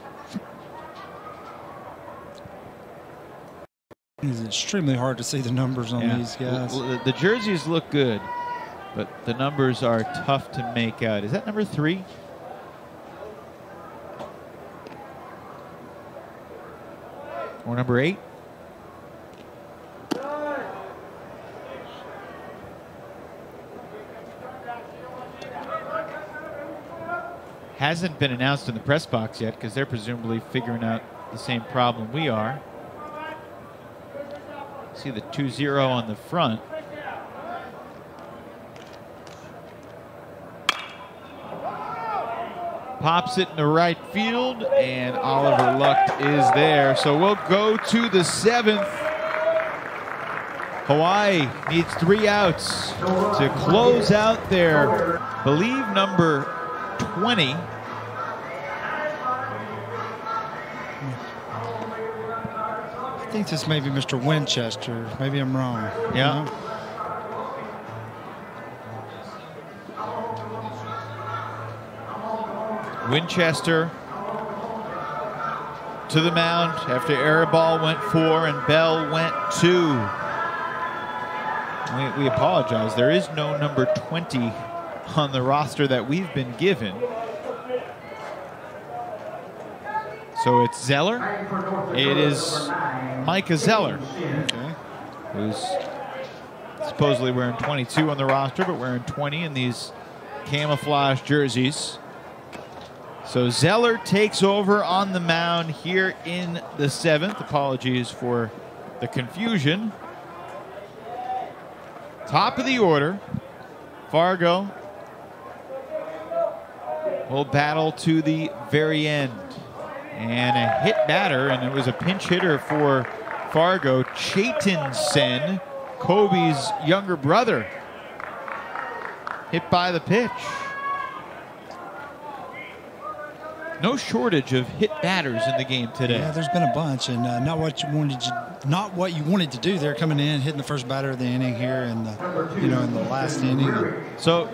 It's extremely hard to see the numbers on these guys. The jerseys look good, but the numbers are tough to make out. Is that number 3? Or number 8? Hasn't been announced in the press box yet because they're presumably figuring out the same problem we are. See the 2-0 on the front. Pops it in the right field, and Oliver Luck is there. So we'll go to the 7th. Hawaii needs 3 outs to close out their, believe, number 20. I think this may be Mr. Winchester. Maybe I'm wrong. Yeah. You know? Winchester to the mound after Aribal went 4 and Bell went 2. We apologize. There is no number 20 on the roster that we've been given. So it's Zeller. It is Micah Zeller, who's supposedly wearing 22 on the roster, but wearing 20 in these camouflage jerseys. So Zeller takes over on the mound here in the 7th. Apologies for the confusion. Top of the order, Fargo will battle to the very end. And a hit batter, and it was a pinch hitter for Fargo, Chayton Sen, Kobe's younger brother. Hit by the pitch. no shortage of hit batters in the game today. Yeah, there's been a bunch, and not what you wanted to do there, coming in, hitting the first batter of the inning here, and in the last inning. So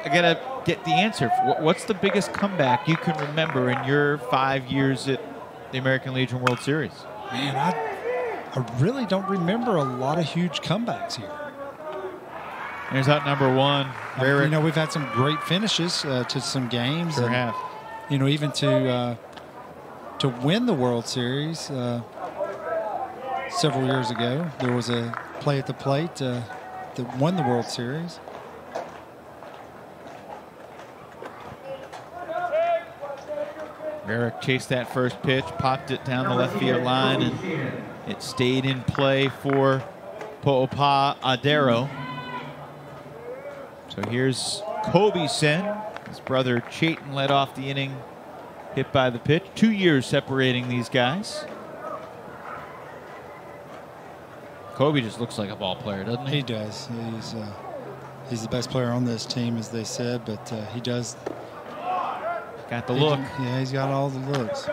I gotta get the answer. What's the biggest comeback you can remember in your 5 years at the American Legion World Series? Man, I really don't remember a lot of huge comebacks here. There's out number one. We've had some great finishes to some games. Perhaps. Even to win the World Series several years ago. There was a play at the plate that won the World Series. Eric chased that first pitch, popped it down the left field line, and it stayed in play for Po'opa Adero. So here's Kobe Sen. His brother Chayton led off the inning, hit by the pitch. 2 years separating these guys. Kobe just looks like a ball player, doesn't he? He does. He's the best player on this team, as they said, but he does. Got the look. Yeah, he's got all the looks.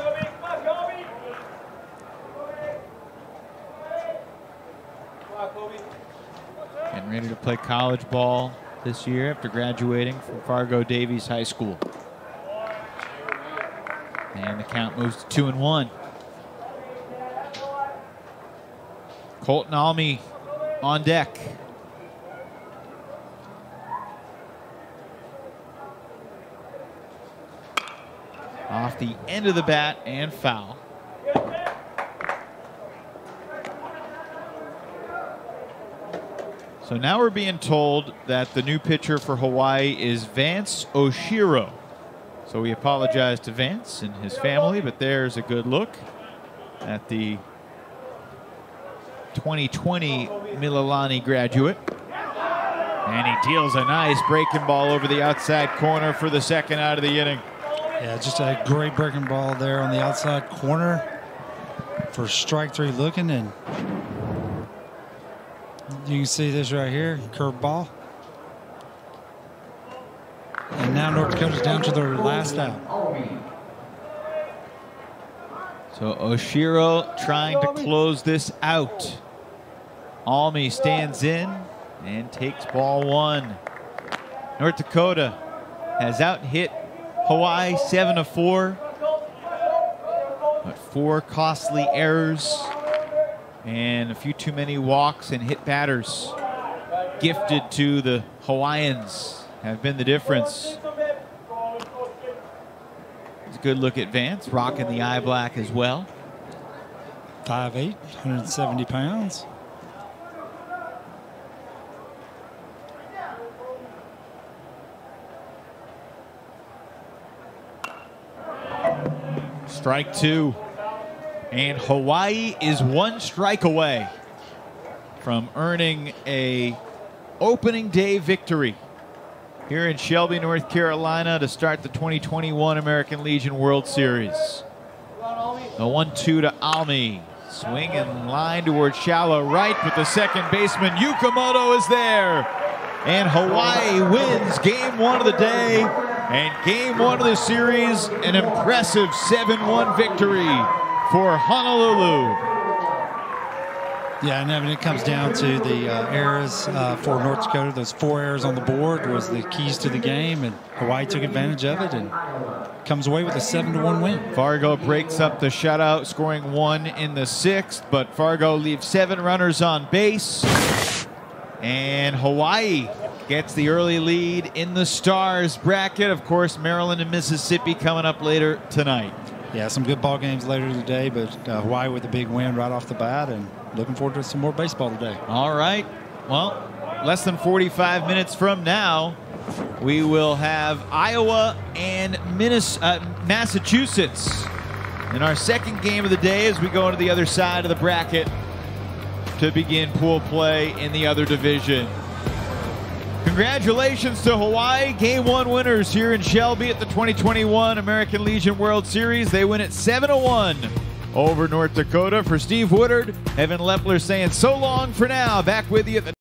Getting ready to play college ball this year after graduating from Fargo Davies High School. And the count moves to 2-1. Colton Almy on deck. Off the end of the bat and foul. So now we're being told that the new pitcher for Hawaii is Vance Oshiro. So we apologize to Vance and his family, but there's a good look at the 2020 Mililani graduate. And he deals a nice breaking ball over the outside corner for the second out of the inning. Yeah, just a great breaking ball there on the outside corner for strike three looking, and you can see this right here, curve ball. And now North Dakota's down to their last out. So Oshiro trying to close this out. Almy stands in and takes ball one. North Dakota has out hit Hawaii 7-4, but 4 costly errors and a few too many walks and hit batters gifted to the Hawaiians have been the difference. It's a good look at Vance, rocking the eye black as well. 5'8", 170 pounds. Strike two. And Hawaii is 1 strike away from earning a opening day victory here in Shelby, North Carolina to start the 2021 American Legion World Series. The 1-2 to Almy. Swing and line towards shallow right, but the second baseman Yukamoto is there. And Hawaii wins game 1 of the day and game 1 of the series, an impressive 7-1 victory for Honolulu. Yeah, and I mean, it comes down to the errors for North Dakota. Those 4 errors on the board was the keys to the game, and Hawaii took advantage of it and comes away with a 7-1 win. Fargo breaks up the shutout, scoring 1 in the 6th, but Fargo leaves 7 runners on base. And Hawaii gets the early lead in the Stars bracket. Of course, Maryland and Mississippi coming up later tonight. Yeah, some good ball games later today, but Hawaii with a big win right off the bat, and looking forward to some more baseball today. All right. Well, less than 45 minutes from now, we will have Iowa and Massachusetts in our second game of the day as we go into the other side of the bracket to begin pool play in the other division. Congratulations to Hawaii, Game 1 winners here in Shelby at the 2021 American Legion World Series. They win it 7-1 over North Dakota. For Steve Woodard, Evan Lepler saying so long for now. Back with you at the